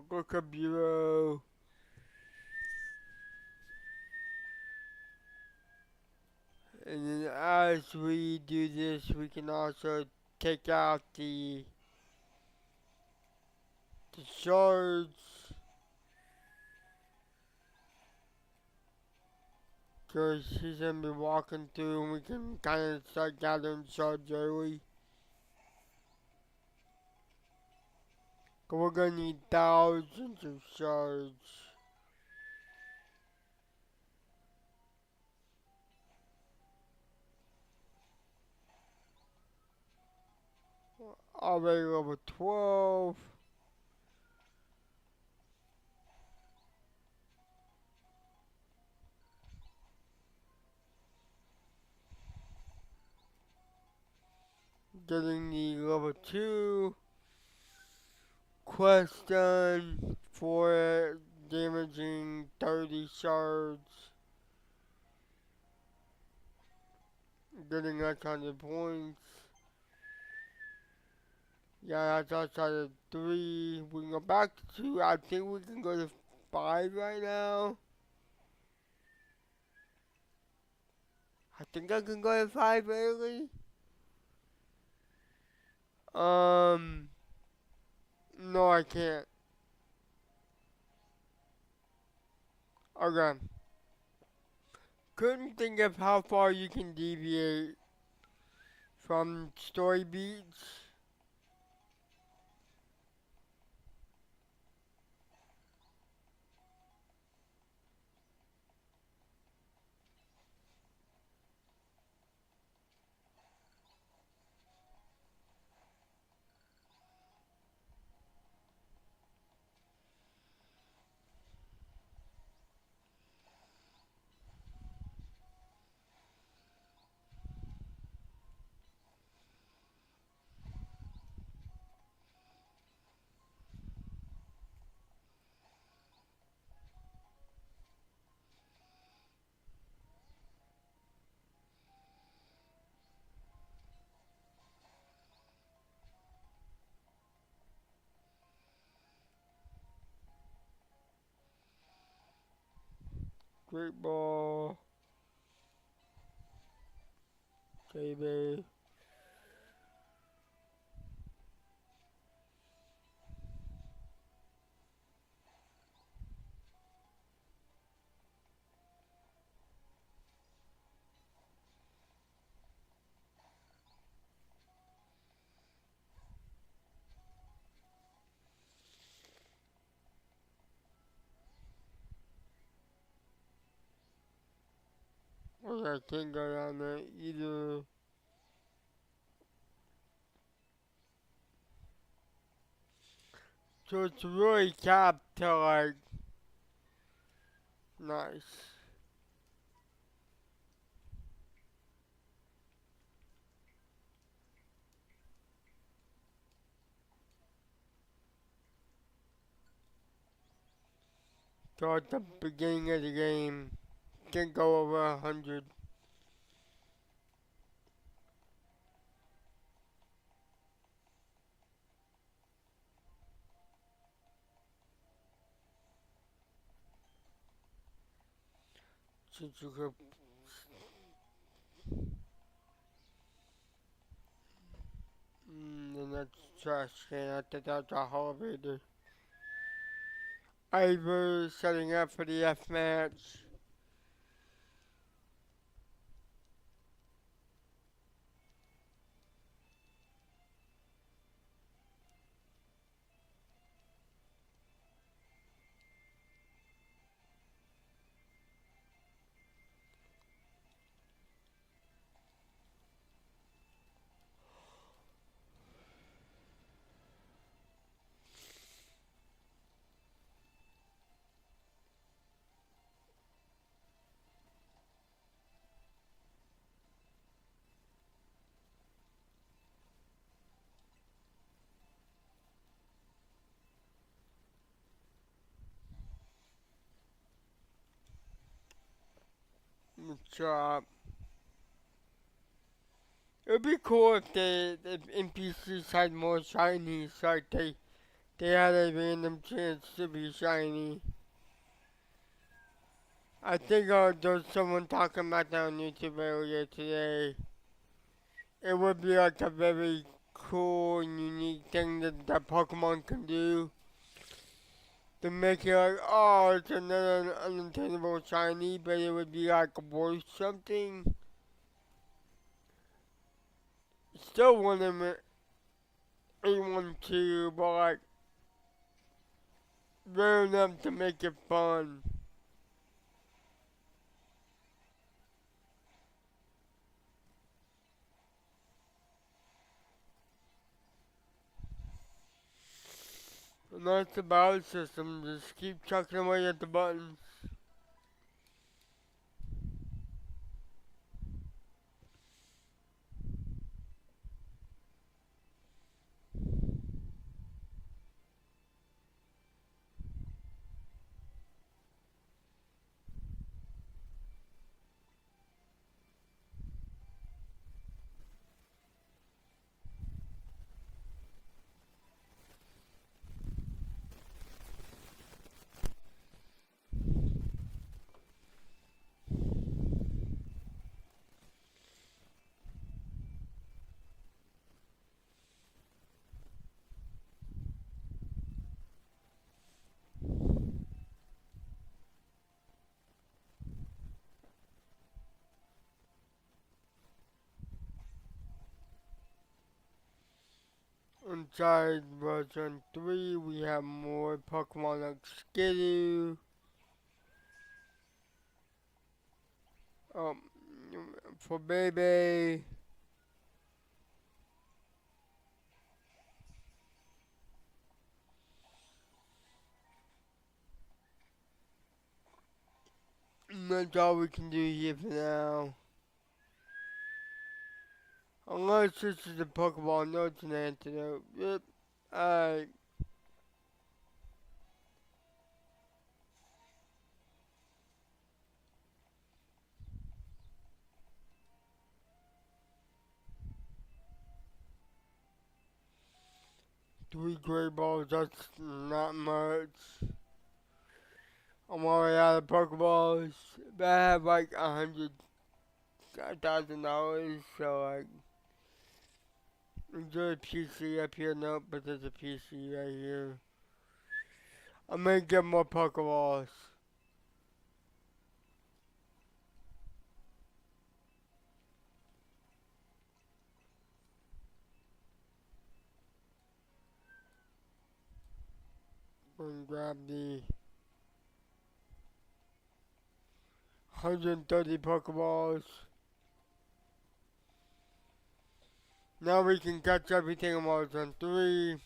Go Cabiro. And then as we do this, we can also take out the shards. Because he's gonna be walking through and we can kind of start gathering shards early. Cause we're gonna need thousands of shards. Already level 12. Getting the level 2 quest done for damaging 30 shards. Getting us 100 points. Yeah, that's outside of 3. We can go back to 2. I think we can go to 5 right now. I think I can go to 5 early. No, I can't. Okay. Couldn't think of how far you can deviate from story beats. Great ball. KB. I can't go down there either. So it's really capped to like nice. So at the beginning of the game, can go over 100. Since you could, and that's trash can. I think that's a elevator. Ivor setting up for the F match. Chop. It would be cool if the NPCs had more shinies, like they had a random chance to be shiny. I think there was someone talking about that on YouTube earlier today. It would be like a very cool and unique thing that Pokemon can do. To make it like, oh, it's another unattainable shiny, but it would be like worth something. Still want them anyone to, but like rare enough to make it fun. And that's the battle system, just keep chucking away at the buttons. Inside version 3, we have more Pokemon like Skidoo. Um, for Baby. And that's all we can do here for now. Unless this is a Pokeball, no, it's an antidote. Yep. Alright. Three Great Balls, that's not much. I'm already out of Pokeballs. But I have like $100,000, so like, there's a PC up here, nope, but there's a PC right here. I'm gonna get more Pokeballs. And grab the 130 Pokeballs. Now we can catch everything in Warzone 3.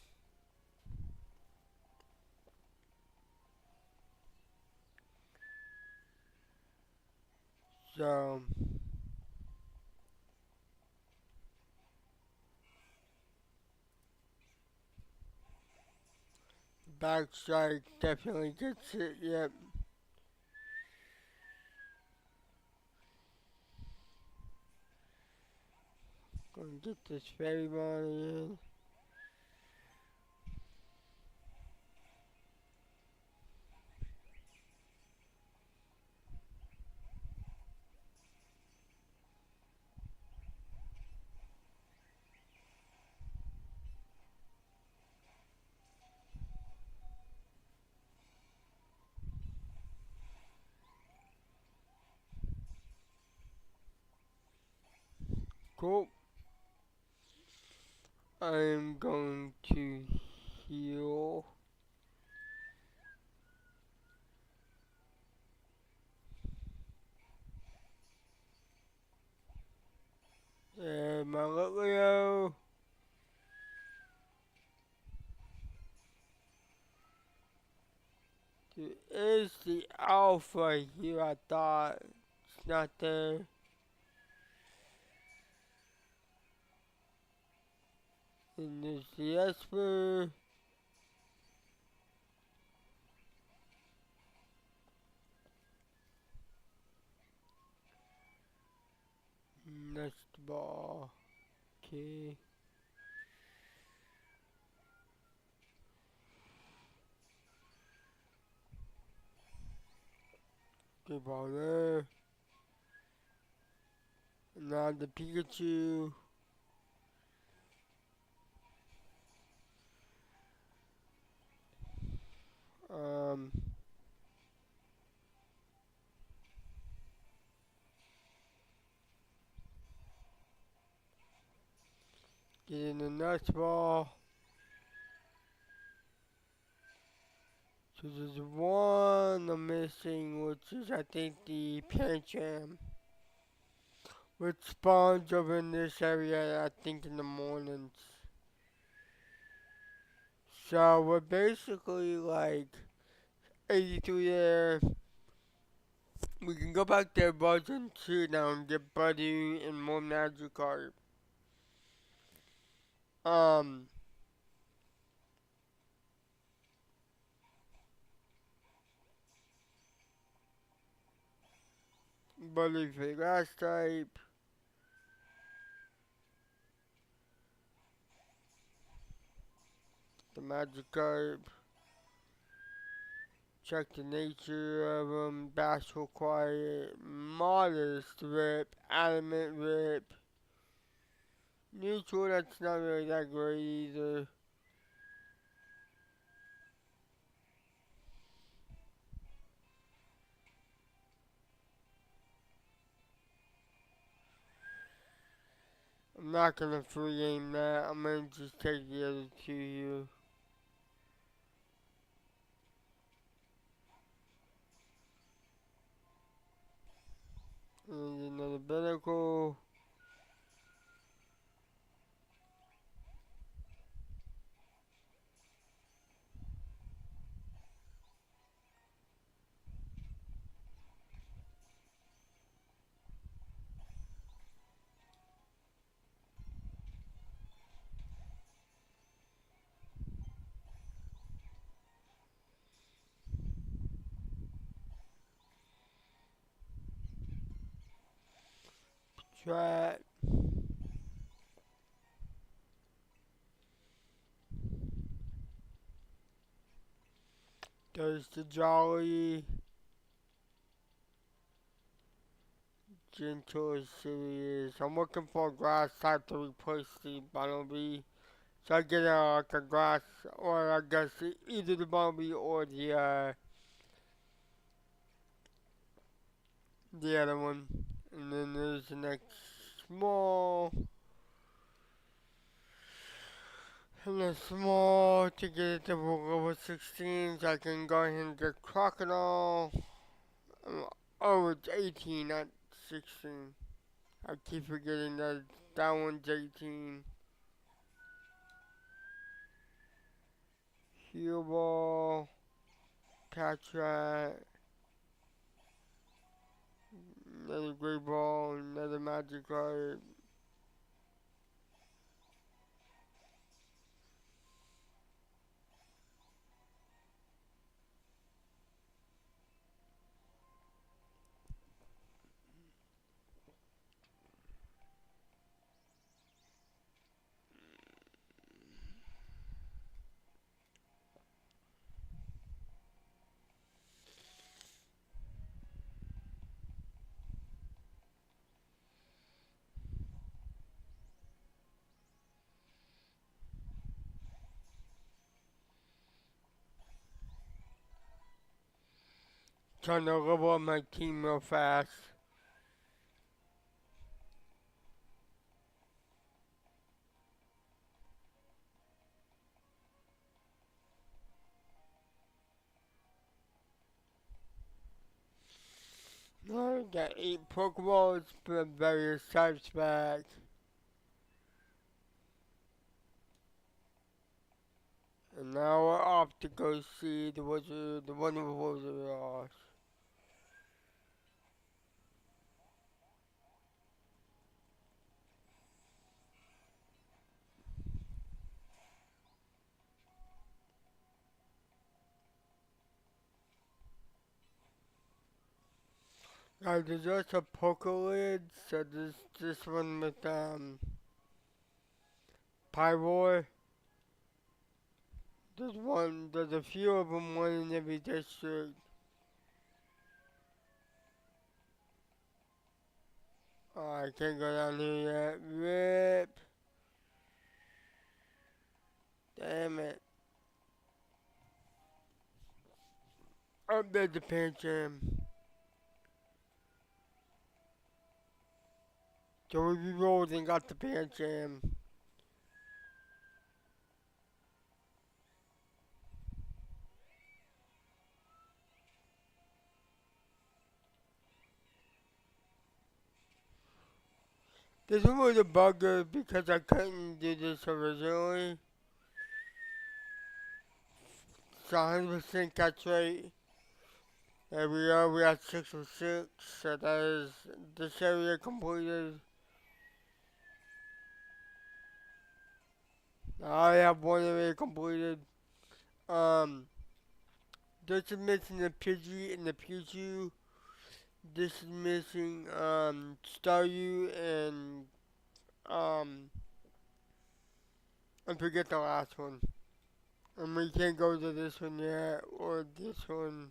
So, Backstrike definitely gets it, yep. Gonna get this fairy body in. Cool. I'm going to heal. And my Leo. There is the alpha here, I thought. It's not there. And there's the Esper. Next ball. Okay. Good ball there. And now the Pikachu. Um, getting the next ball. So there's one I'm missing, which is I think the Pancham, which spawns over in this area, I think in the mornings. So we're basically like 83 there. We can go back to Buzz 2 now and get Buddy and more Magikarp. Um, Buddy for the grass type. The Magikarp. Check the nature of them. Bashful, quiet, modest rip, adamant rip. Neutral, that's not really that great either. I'm not gonna free aim that. I'm gonna just take the other two here. And another Binnacle. Trap. There's the Jolly. Gentle as serious. I'm looking for a grass type to replace the Bumblebee. So I get like a grass, or I guess either the Bumblebee or the other one. And then there's the next small. And the small to get it to level 16 so I can go ahead and get Crocodile. Oh, it's 18, not 16. I keep forgetting that one's 18. Heal Ball, Catch Rat, another Great Ball, another Magikarp. Trying to level up my team real fast. So we got 8 Pokeballs for various types back. And now we're off to go see the Wizard, the Wonderful Wizard of Oz. Guys, there's also Pokelid, so this one with Pyroar. There's a few of them, one in every district. Oh, I can't go down here yet. Rip. Damn it. Up there's the Pancham. So we rolled and got the Pancham. This one was a bugger because I couldn't do this originally. So 100% catch rate. There we are, we got 6 of 6. So that is this area completed. I have one area completed. This is missing the Pidgey and the Pichu. This is missing Staryu and I forget the last one. And we can't go to this one yet or this one.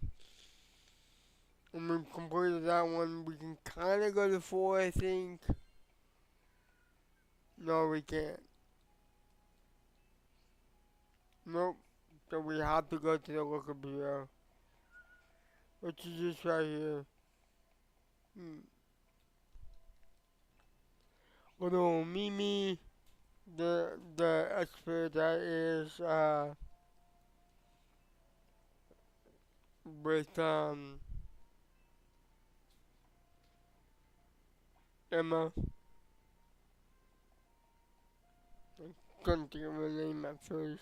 And we completed that one. We can kinda go to 4, I think. No, we can't. Nope. So we have to go to the local bureau. Which is just right here. Little Mimi, the expert that is with Emma. Couldn't think of her name at first.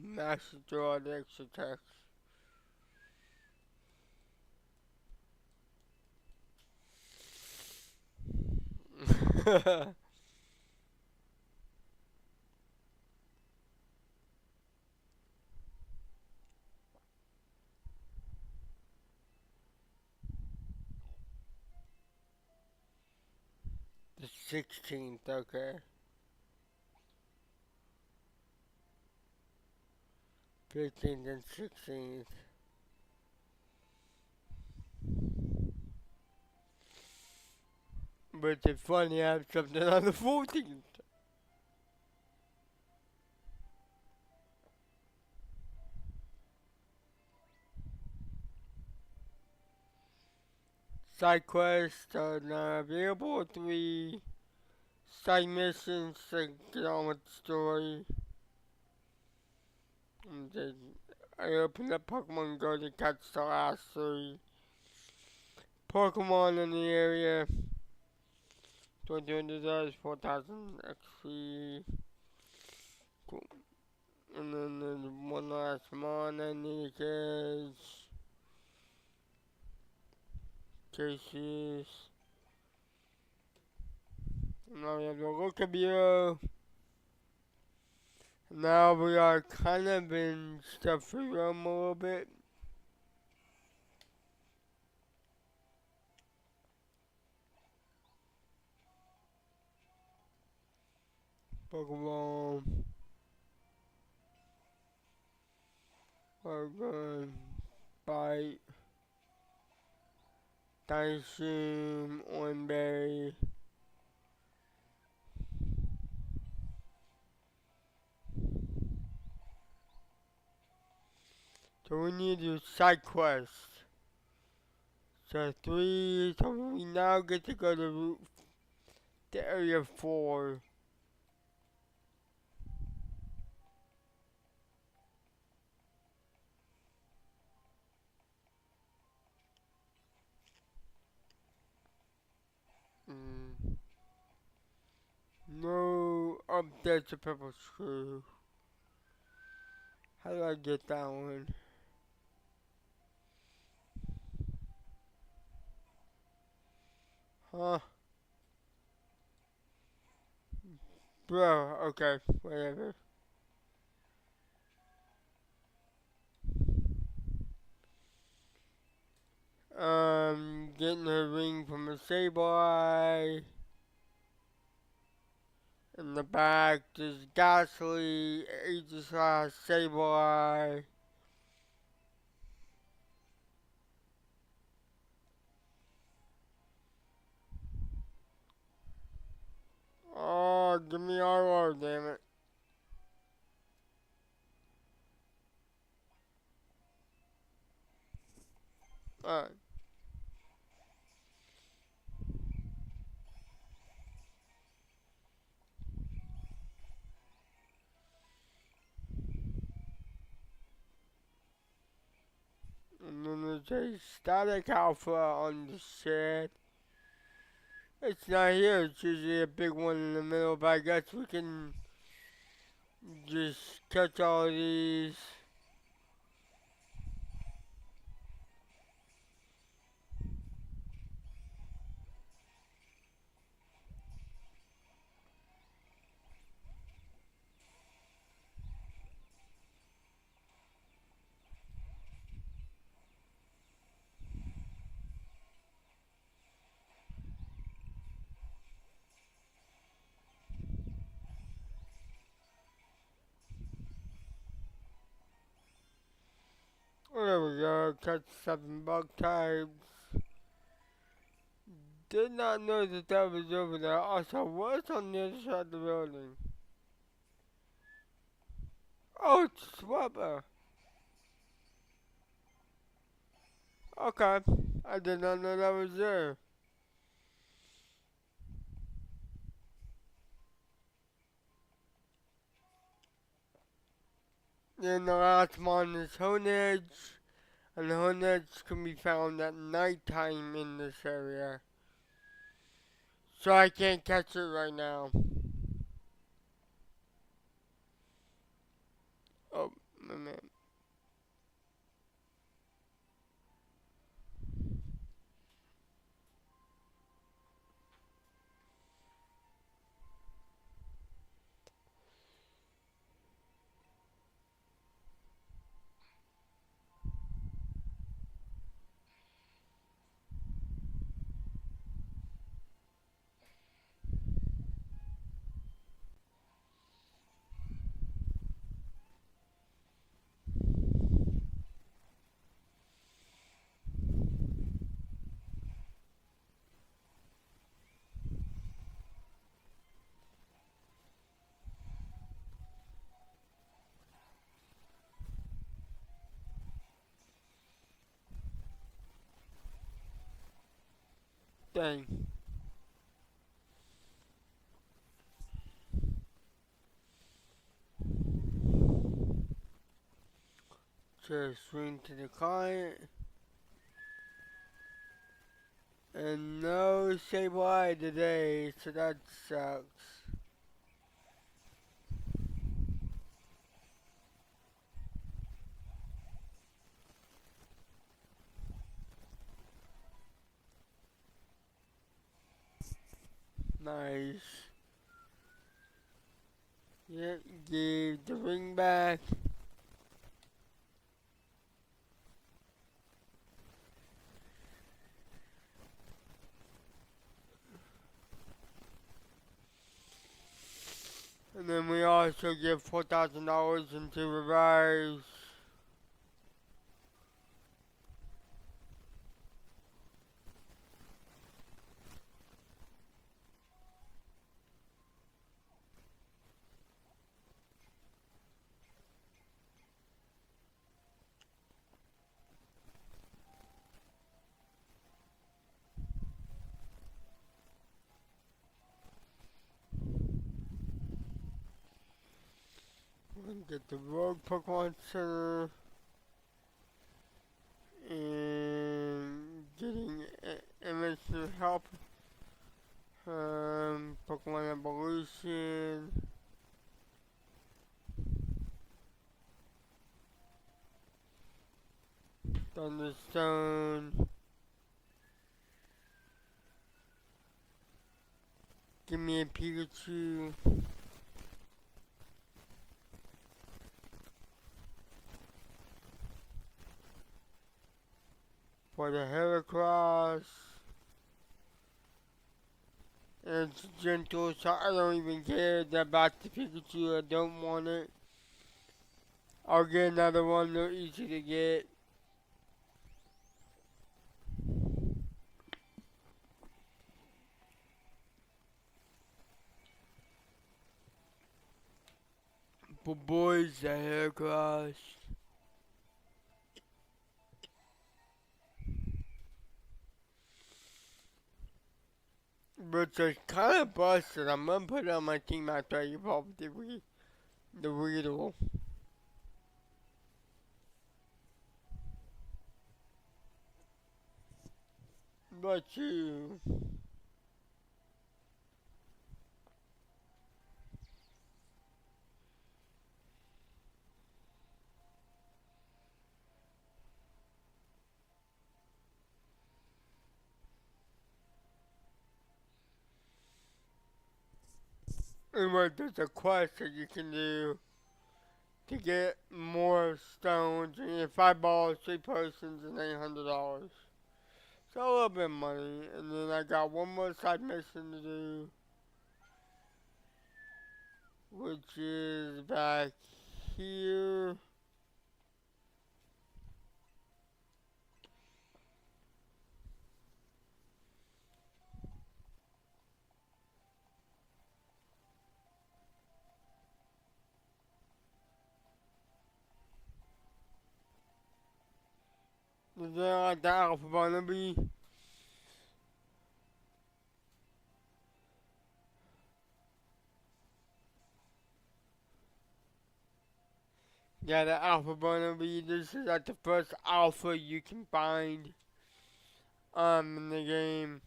Master draw the extra text. The 16th, okay. 15th and 16th. But it's funny I have something on the 14th. Side quests are not available. 3 side missions to get on with the story. And then I opened up Pokemon Go to catch the last 3 Pokemon in the area. $200, 4,000 XP. Cool. And then there's one last mon I need to catch. Cases. Now we have the local bureau. Now we are kind of in stuff for Rome a little bit. Pokemon. Pokemon. Bite. Dyson. Oranberry. So we need to do side quests. So 3, so we now get to go to area 4. Mm. No updates to Purple Screw. How do I get that one? Huh? Bro, okay, whatever. Getting a ring from a Sableye. In the back, there's Ghastly, Aegislash, Sableye. Oh, give me RR, damn it. Alright. And then there's a static alpha on the set. It's not here, it's usually a big one in the middle, but I guess we can just catch all of these. There we go, catch 7 bug types. Did not know that was over there. Also, what's on the other side of the building? Oh, it's Swabber. Okay, I did not know that was there. Then the last one is Honedge, and Honedge can be found at nighttime in this area. So I can't catch it right now. Oh, my man. Dang. Just swing to the client. And no Sableye today, so that sucks. Nice. Yep, gave the ring back. And then we also give $4,000 into revives. get the Rogue Pokemon Center, and getting image to help Pokemon Evolution, Thunderstone, give me a Pikachu, for the Heracross. And it's gentle, so I don't even care about the Pikachu. I don't want it. I'll get another one. They're easy to get. But boys, the Heracross. But it's kind of busted. I'm gonna put it on my team after I evolve the Weedle. But you. Anyway, there's a quest that you can do to get more stones. And you get 5 balls, 3 potions, and $800. So a little bit of money. And then I got one more side mission to do, which is back here. And then I got the Alpha Barnaby. Yeah, the Alpha Barnaby. This is like the first Alpha you can find in the game.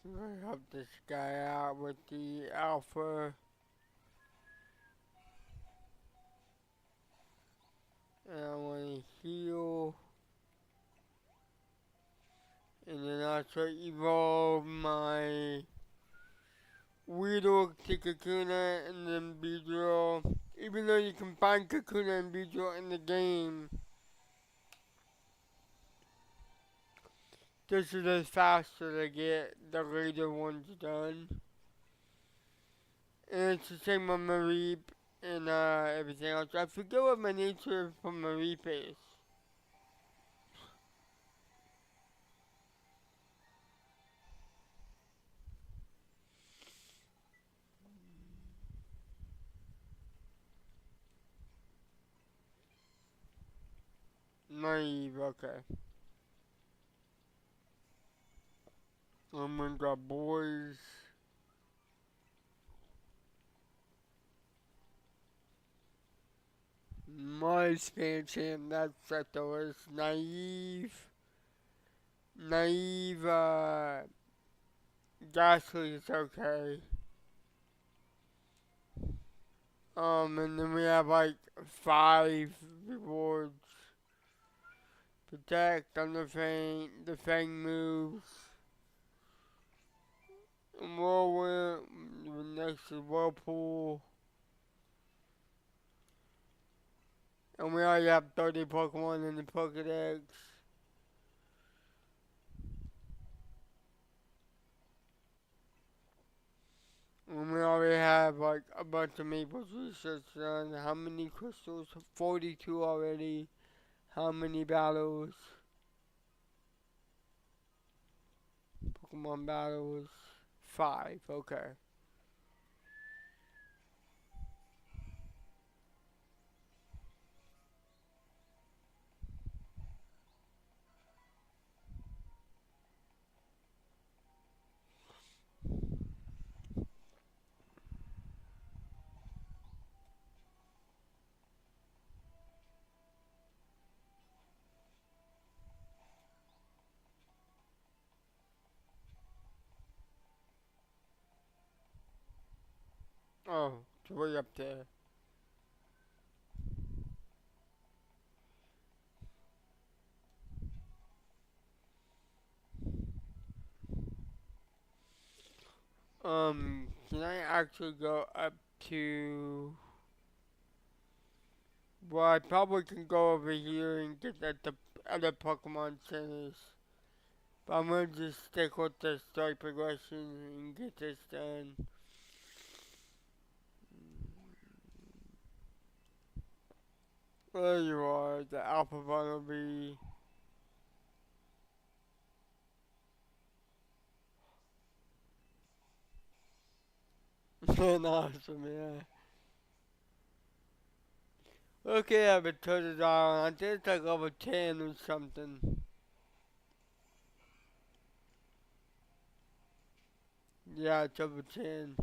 I'm gonna help this guy out with the Alpha. And I want to heal. And then also evolve my Weedle to Kakuna and then Beedrill. Even though you can find Kakuna and Beedrill in the game, this is just faster to get the later ones done. And it's the same on Mareep and everything else. I forget what my nature for Mareep is. Naive, okay. Oh my god, boys. My expansion, that's at the list. Naive. Naive, Ghastly is okay. And then we have like 5 rewards. Protect, Thunder Feint, the Fang moves. And Whirlwind, next is Whirlpool. And we already have 30 Pokemon in the Pokedex. And we already have like a bunch of Maple's research done. How many crystals? 42 already. How many battles? Pokemon battles. 5, okay. Oh, it's way up there. Can I actually go up to... Well, I probably can go over here and get at the other Pokemon centers. But I'm gonna just stick with the story progression and get this done. There you are, the Alpha Bumblebee. And awesome, yeah. Okay, I have a Totodile. I think it's like over 10 or something. Yeah, it's over 10.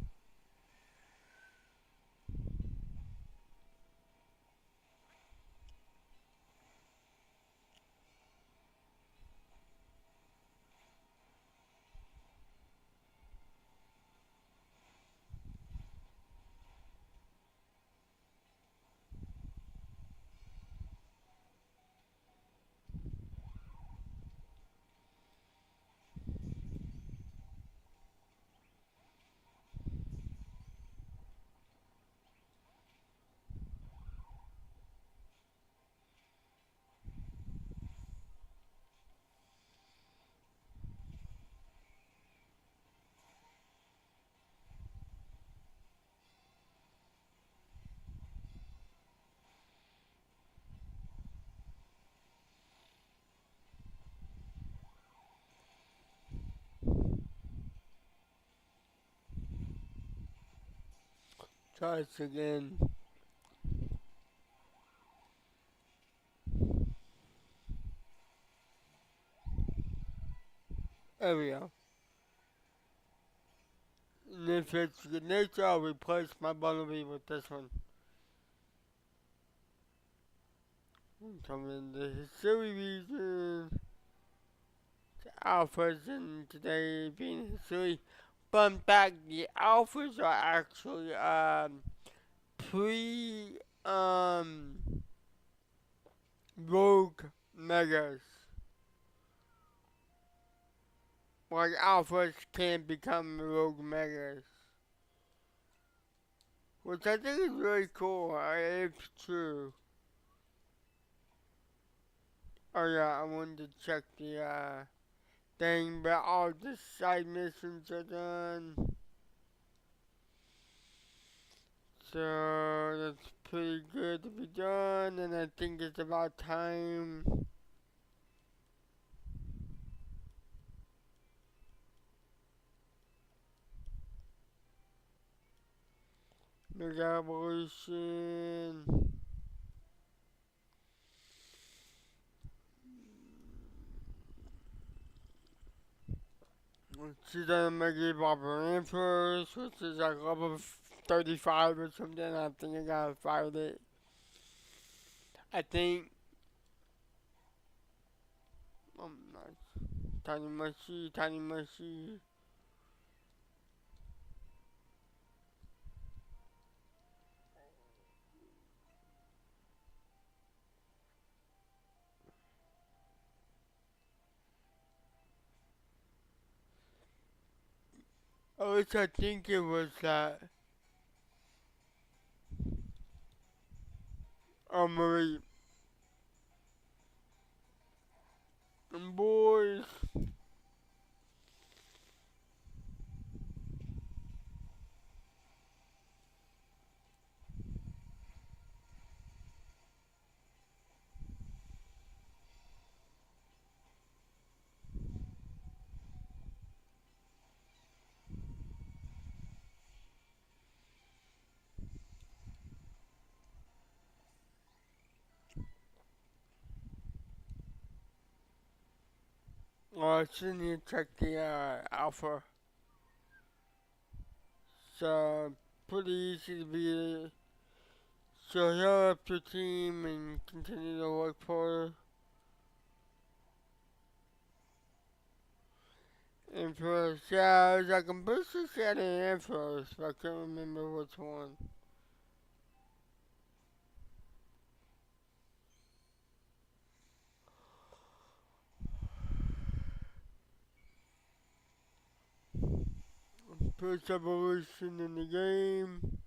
Try this again. There we go. And if it's good nature, I'll replace my Bumblebee with this one. Coming the silly reason alphas and today being silly. Fun fact, the alphas are actually pre rogue megas. Like alphas can become rogue megas. Which I think is really cool, if true. Oh yeah, I wanted to check the thing, but all the side missions are done. So that's pretty good to be done, and I think it's about time. Mega Evolution. She's done Mega Evolver first, which is like level 35 or something. I think I gotta fight it. I think. Nice. Tiny Mushy, Tiny Mushy. Oh, which I think it was that. Oh, Marie. And boys. Oh, I still need to check the alpha. So, pretty easy to be. So, heal up your team and continue to work for. And Ampharos. Yeah, I was like, I'm supposed to say Ampharos, but I can't remember which one. First evolution in the game.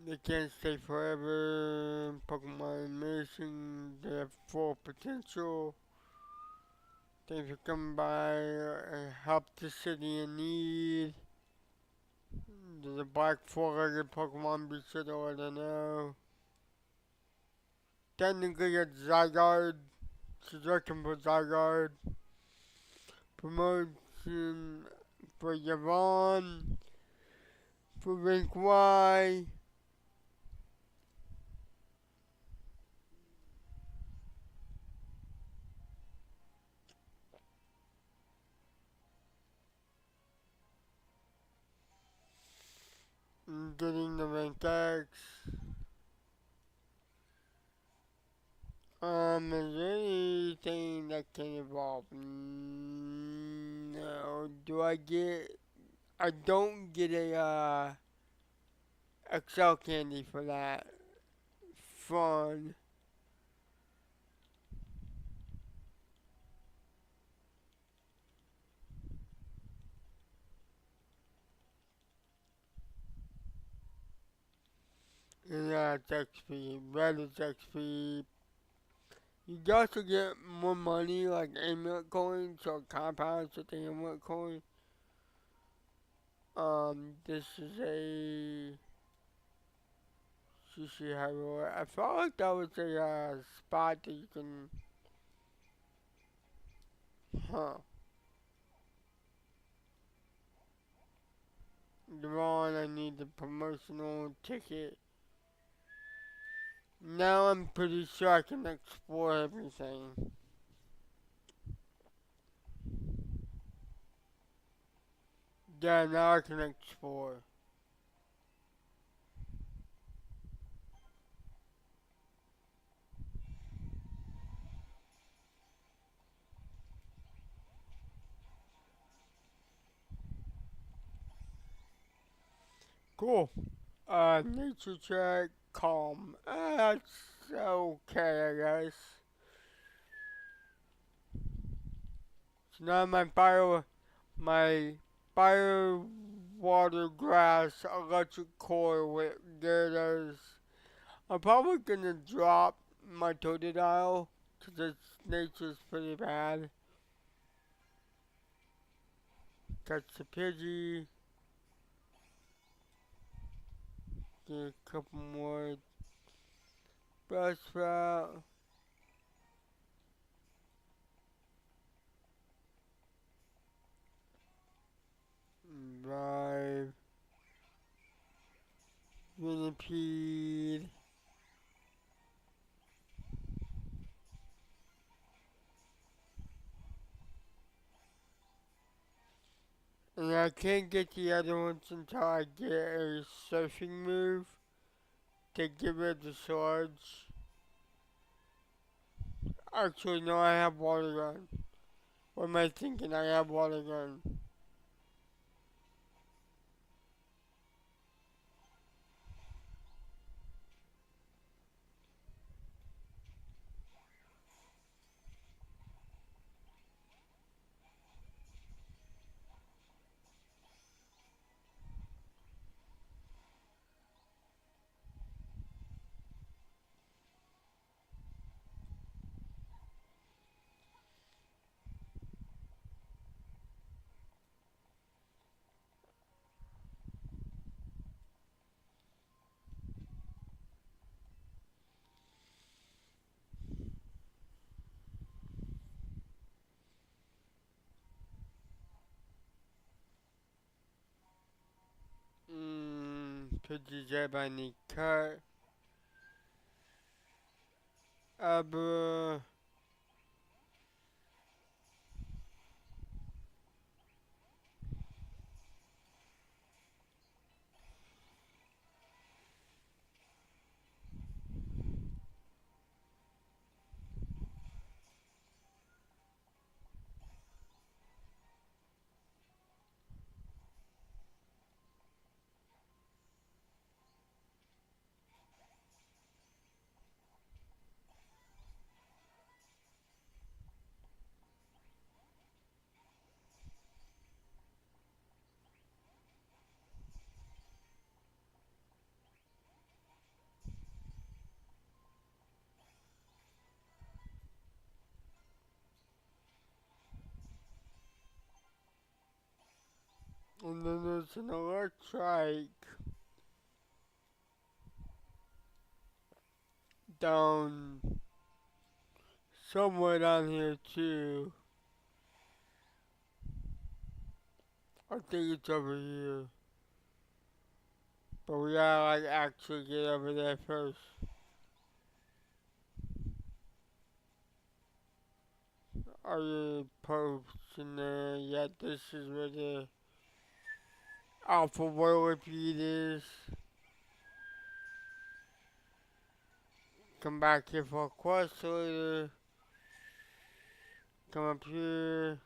They can't stay forever. Pokemon Missing, they have full potential. Thanks for coming by. Help the city in need. There's a black four-legged Pokemon Beedrill, I don't know. Technically it's Zygarde. She's looking for Zygarde. Promotion for Yvonne. For rank Y. Getting the rank X. Is there anything that can evolve? No. Do I get... I don't get a, Excel candy for that. Fun. Yeah, it's XP. Red is XP. You also get more money, like amulet coins, or compounds with the amulet coin. This is a Sushi Hero. I felt like that was a spot that you can, huh? Ron, I need the promotional ticket. Now I'm pretty sure I can explore everything. Yeah, now I can explore. Cool. Nature check, calm. That's okay, I guess. So now my fire, water, grass, electric core with Gyarados. I'm probably gonna drop my Totodile, cause its nature's pretty bad. Catch the Pidgey, get a couple more Buzzsprout. Vibe, Millipede. And I can't get the other ones until I get a surfing move to get rid of the swords. Actually, no, I have water gun. What am I thinking? I have water gun. Pidgey I need cut. Aber And then there's an electric down somewhere down here too. I think it's over here. But we gotta like actually get over there first. Are the posts in there? Yeah, this is where the Alpha Whirlipede is. Come back here for a quest later. Come up here.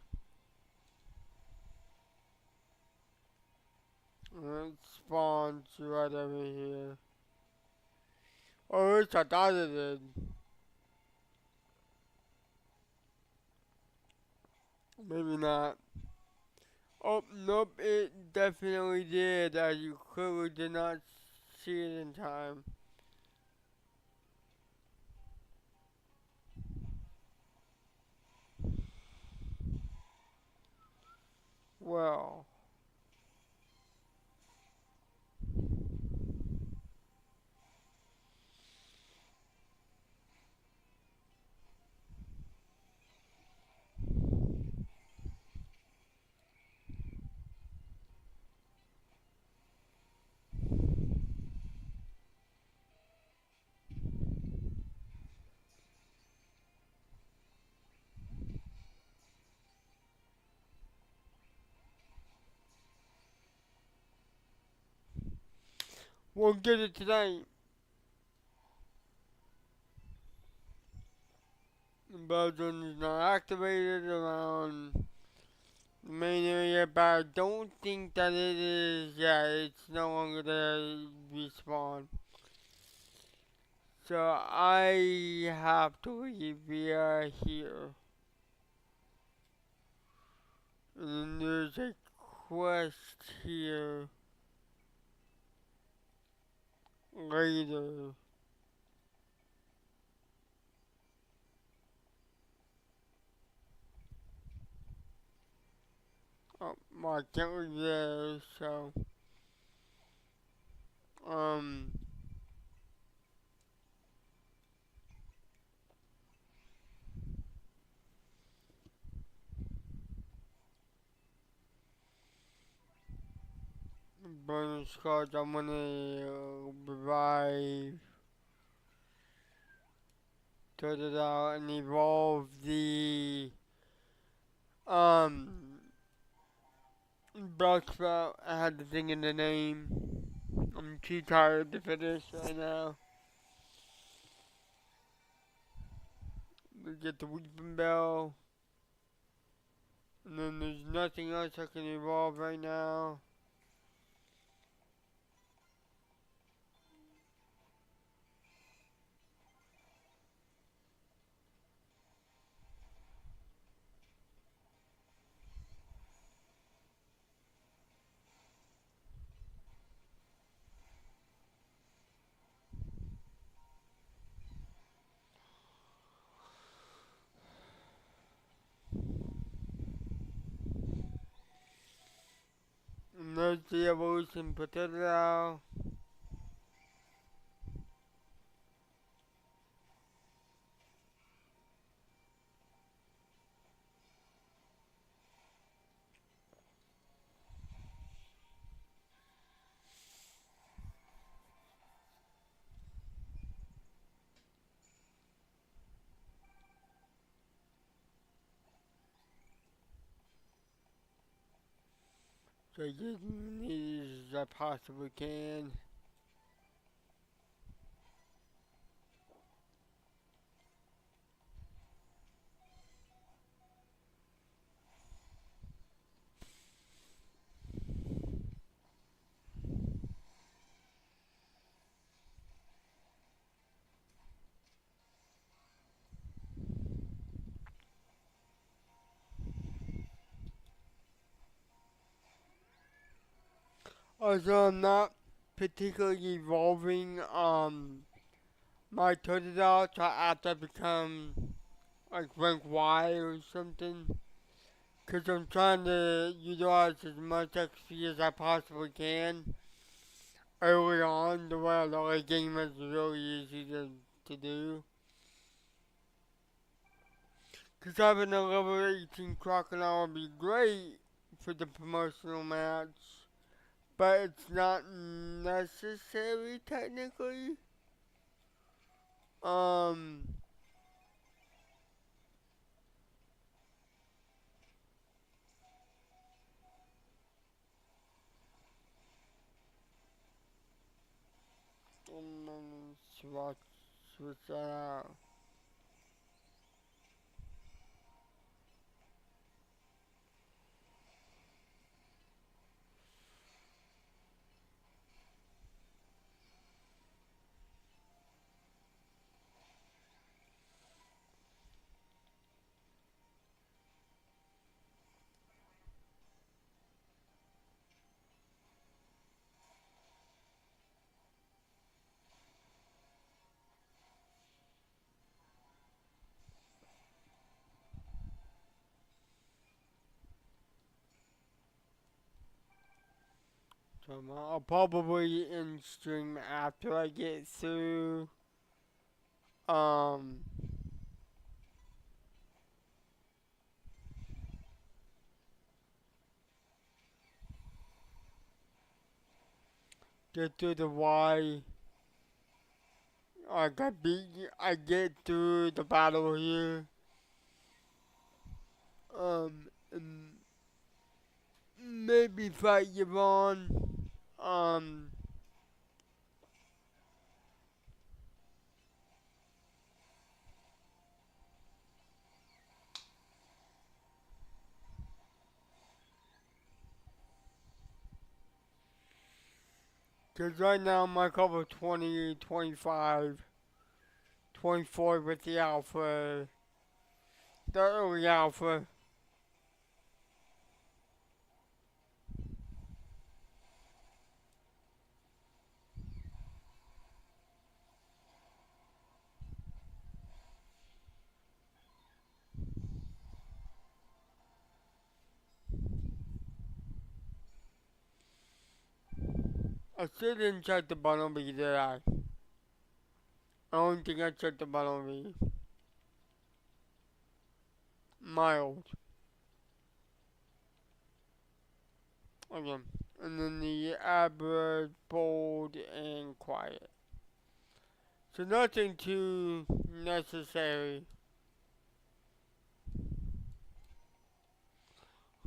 And it spawns right over here. Or at least I thought it did. Maybe not. Oh, nope, it definitely did. You clearly did not see it in time. Well, we'll get it tonight. The Belgium is not activated around the main area, but I don't think that it is. Yeah, it's no longer there to respawn. So I have to leave via here. And then there's a quest here later. Oh, well, I can't leave there, so, um, bonus cards, I'm gonna revive, turn it out, and evolve the, Bloxsprout. I had the thing in the name. I'm too tired to finish right now. We get the Weeping Bell. And then there's nothing else I can evolve right now. And there's the evolution potato. So I get as many as I possibly can. Also, I'm not particularly evolving, my Totodile till after I become, like, rank Y or something. Because I'm trying to utilize as much XP as I possibly can early on. The way the late game is really easy to do. Because having a level 18 Crocodile would be great for the promotional match. But it's not necessary technically. Um, switch that out. So I'll probably end stream after I get through. Um, get through the Y. I get through the battle here. And maybe fight Yvonne. Um, cause right now I'm like over 20, 25, 24 with the alpha, the early alpha. I still didn't check the Bumblebee, did I? I don't think I checked the Bumblebee. Mild. Okay. And then the average, bold, and quiet. So nothing too necessary.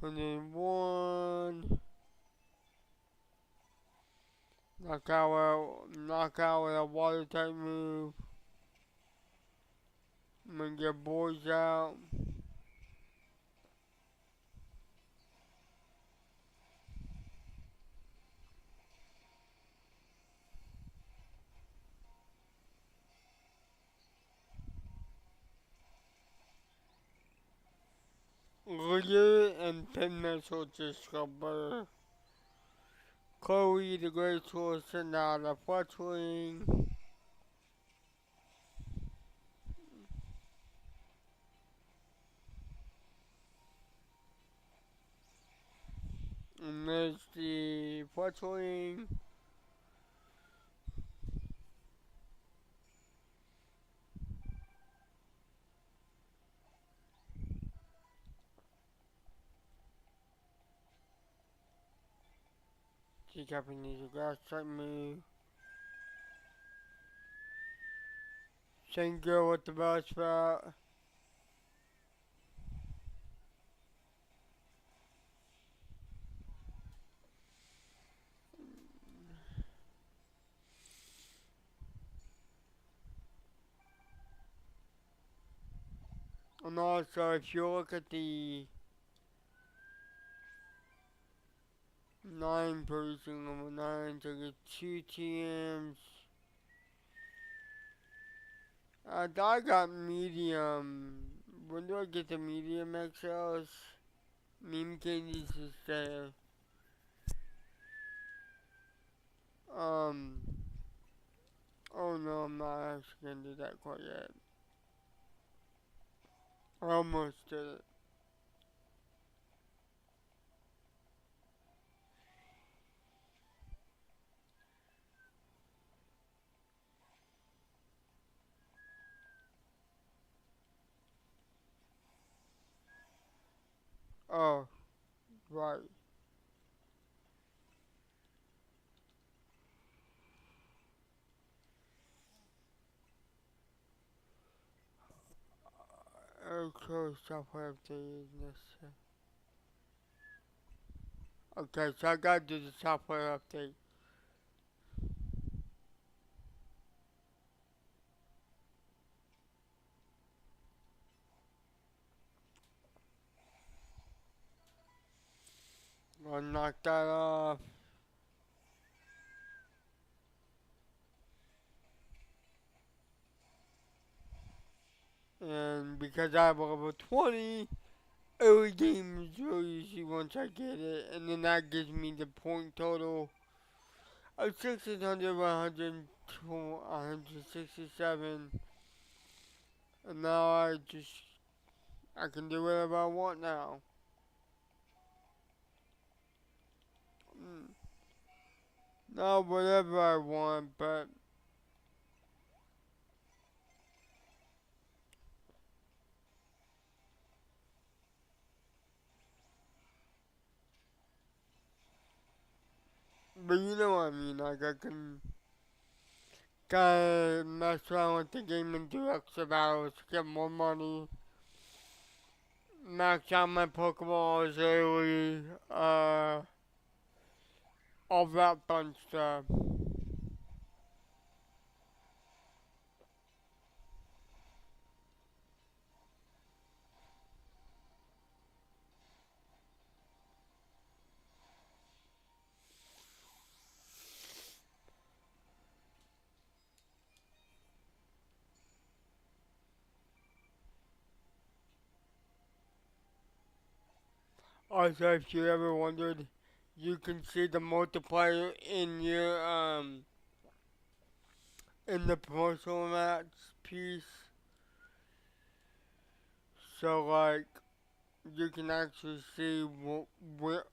And then one. Knock out with a water type move. I'm gonna get boys out. Leader and Pin Missile just got better. Chloe the Great Sword sent out a Fletchling. And there's the Fletchling. She Captain needs a grass type move. Same girl with the bell spout. And also, if you look at the 9 person, number 9, so get 2 TMs. I got medium. When do I get the medium XLs? Meme candies is there. Um, oh no, I'm not actually gonna do that quite yet. I almost did it. Oh, right. Okay, software update is necessary. Okay, so I gotta do the software update. I'll knock that off. And because I have a level 20, every game is real easy once I get it. And then that gives me the point total of 1600, 167. And now I can do whatever I want now. Mm, not whatever I want, but you know what I mean. Like I can kind of mess around with the game and do extra battles to get more money. Max out my Pokeballs early. All that fun stuff. Also, if you ever wondered, you can see the multiplier in your in the promotional match piece. So like you can actually see where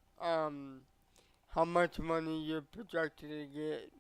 how much money you're projected to get.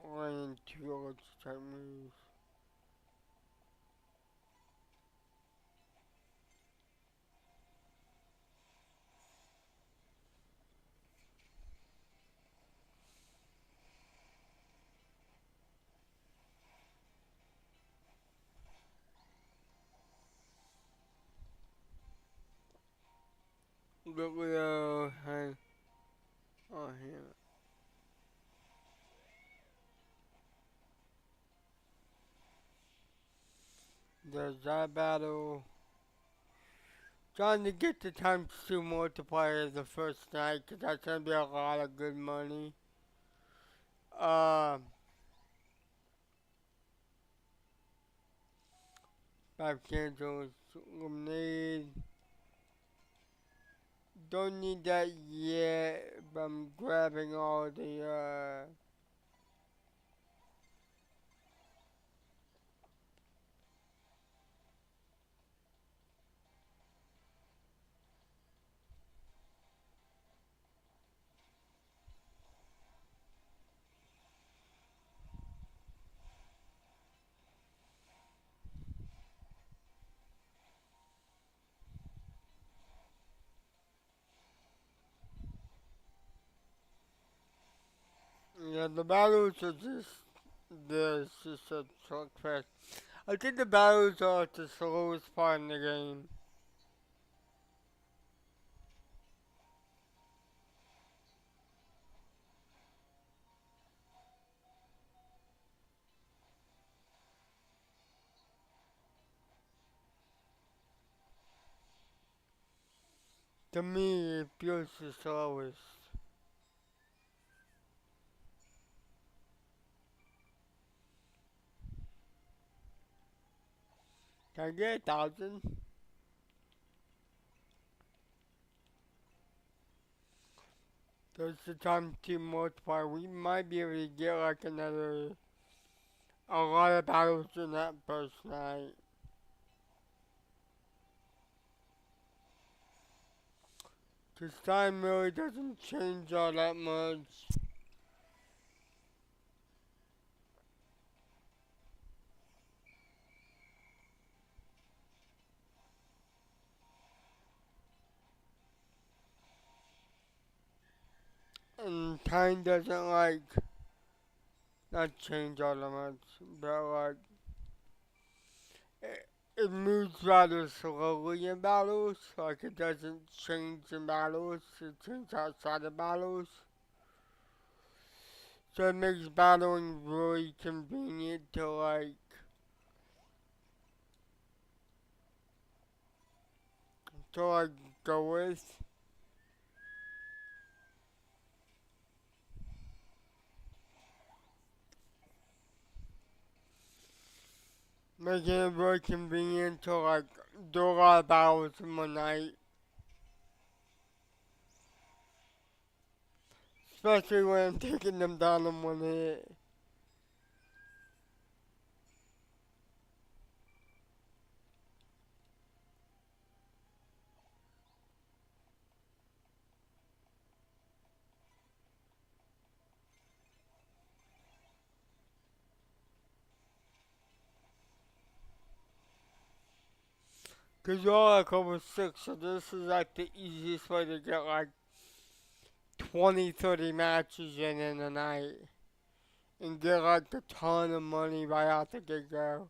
Learning two odds type moves. But we hey, oh here. There's that battle. Trying to get the times two multiplier the first night, 'cause that's gonna be a lot of good money. Uh, 5 cancels, lemonade. Don't need that yet, but I'm grabbing all the. Yeah, the battles are just. This is a truck fest. I think the battles are the slowest part in the game. To me, it feels the slowest. Can I get 1,000? There's the time to multiply. We might be able to get like a lot of battles in that first night. Cause time really doesn't change all that much. And time doesn't like, not change all that much, but like, it moves rather slowly in battles. Like it doesn't change in battles, it changes outside of battles. So it makes battling really convenient to like go with. Making it really convenient to like do a lot of battles in one night. Especially when I'm taking them down in one hit. Cause you're all like over 6, so this is like the easiest way to get like 20, 30 matches in a night. And get like a ton of money right out the get go.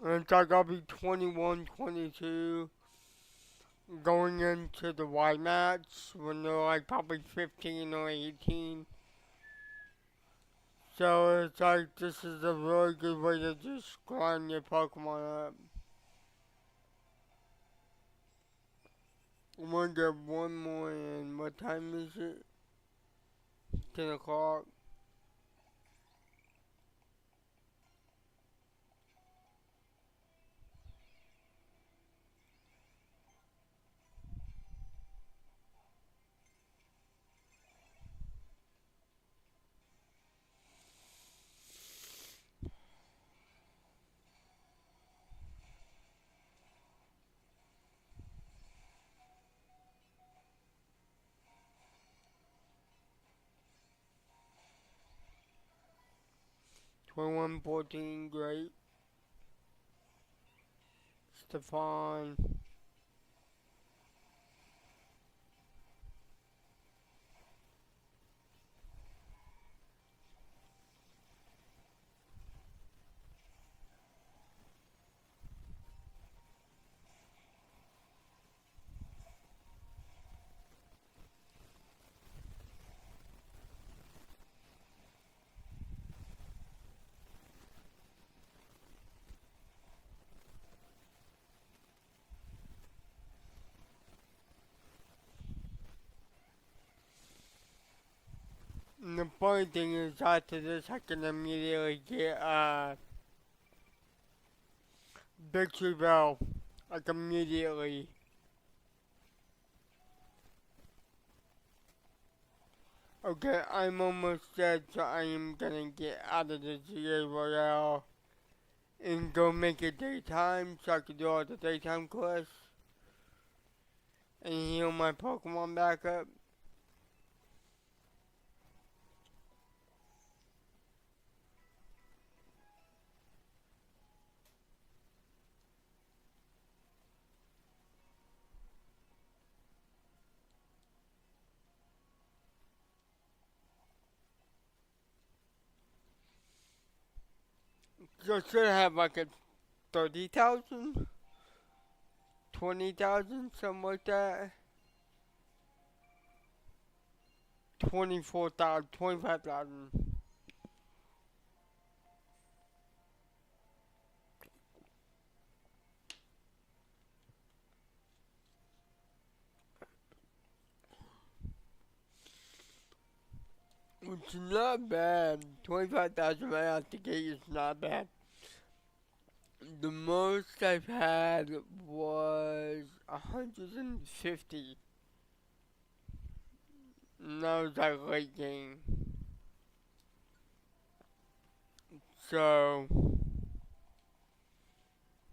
And it's like I'll be 21, 22 going into the white match when they're like probably 15 or 18. So it's like this is a really good way to just grind your Pokemon up. I'm gonna get one more in. What time is it? 10 o'clock. 21-14, great. Stefan. And the funny thing is, after this, I can immediately get Victory Bell. Like immediately. Okay, I'm almost dead, so I am gonna get out of the GA Royale and go make it daytime so I can do all the daytime quests and heal my Pokemon back up. So I should have like a 30,000, 20,000, something like that. 24,000, 25,000. which is not bad. 25,000 right out the gate is not bad. The most I've had was 150. And that was like late game. So,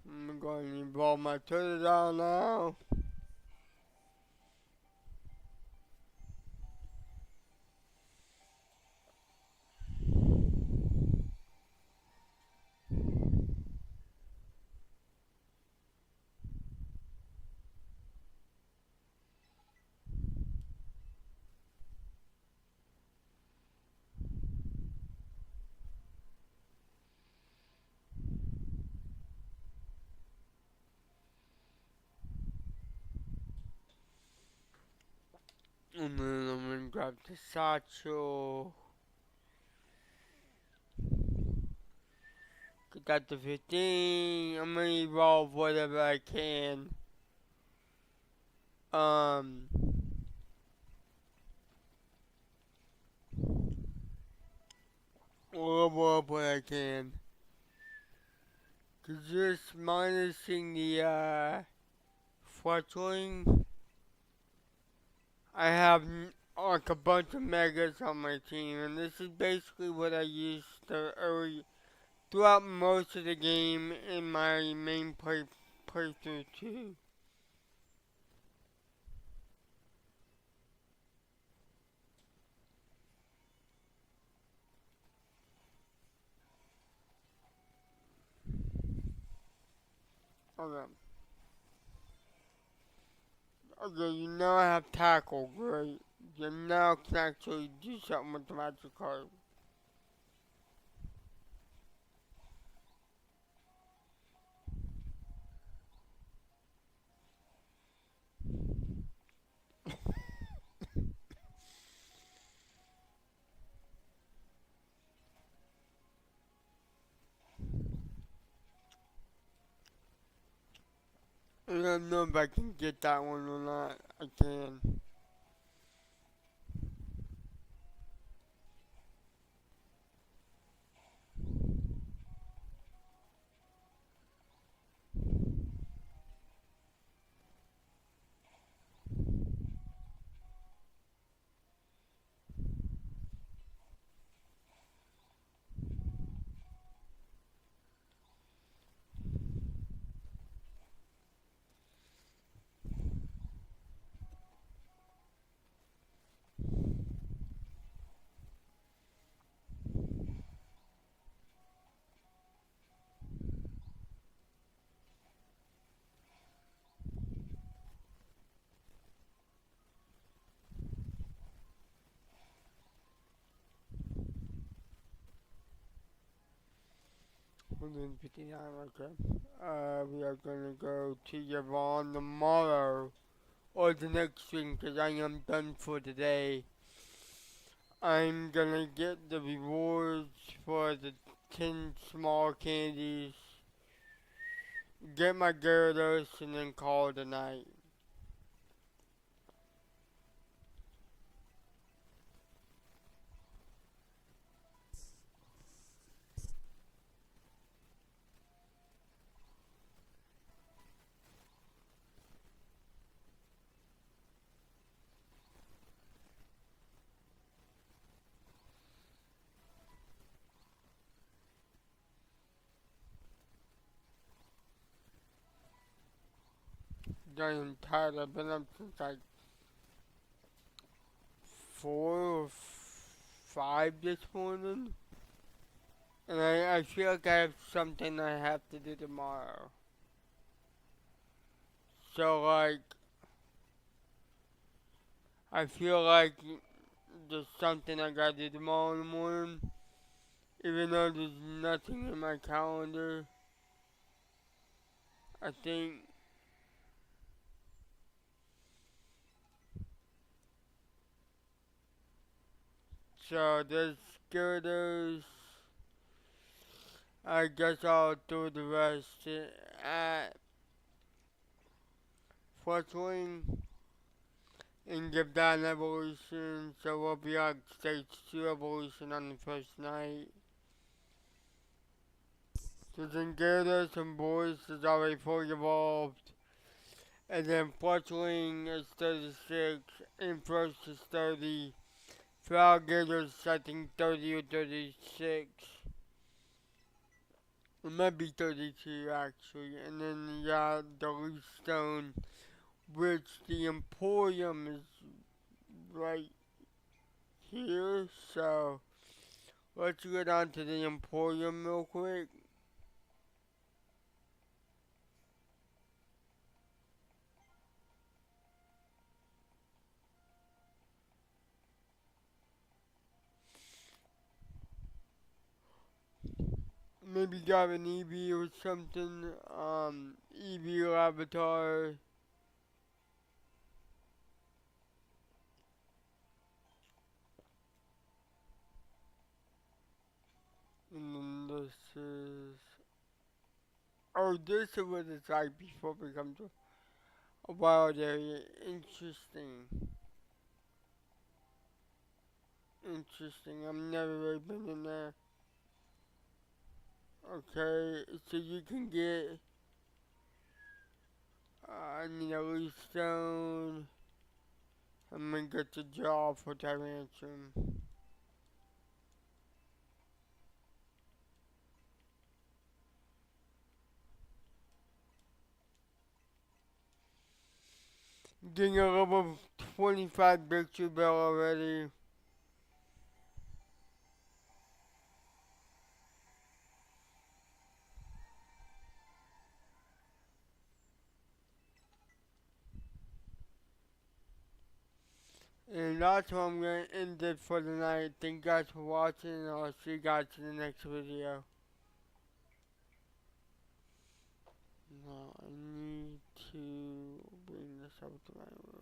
I'm going to roll my $30 now. And then I'm gonna grab the satchel. Got the 15. I'm gonna evolve whatever I can. Um, level up what I can. Cause just minusing the, fletchling, I have like a bunch of megas on my team, and this is basically what I used throughout most of the game in my main playthrough too. Okay. Okay, you now have tackle, great. You now can actually do something with the magic card. I don't know if I can get that one or not. I can. Okay. We are gonna go to Yvonne tomorrow, or the next stream, because I am done for today. I'm gonna get the rewards for the 10 small candies, get my Gyarados, and then call it a night. I am tired. I've been up since like 4 or 5 this morning. And I feel like I have something I have to do tomorrow. So, like, I feel like there's something I gotta do tomorrow in the morning. Even though there's nothing in my calendar. I think. So, there's Gyarados. I guess I'll do the rest at Fletchling. and give that an evolution. So we'll be like stage 2 evolution on the first night. So then Gyarados and Boris is already fully evolved. And then Fletchling is 36, and First is 30. For Alligators, I think 30 or 36. It might be 32 actually. And then you got the Leaf Stone, which the Emporium is right here. So let's get on to the Emporium real quick. Maybe got an Eevee or something. Eevee Avatar. And then this is. Oh, this is what it's like before it becomes a wild area. Interesting. Interesting. I've never really been in there. Okay, so you can get. I need a leaf stone. I'm gonna get the jaw for Tyrantrum. Getting a level 25 victory bell already. And that's how I'm gonna end it for the night. Thank you guys for watching, and I'll see you guys in the next video. Now I need to bring this up to my room.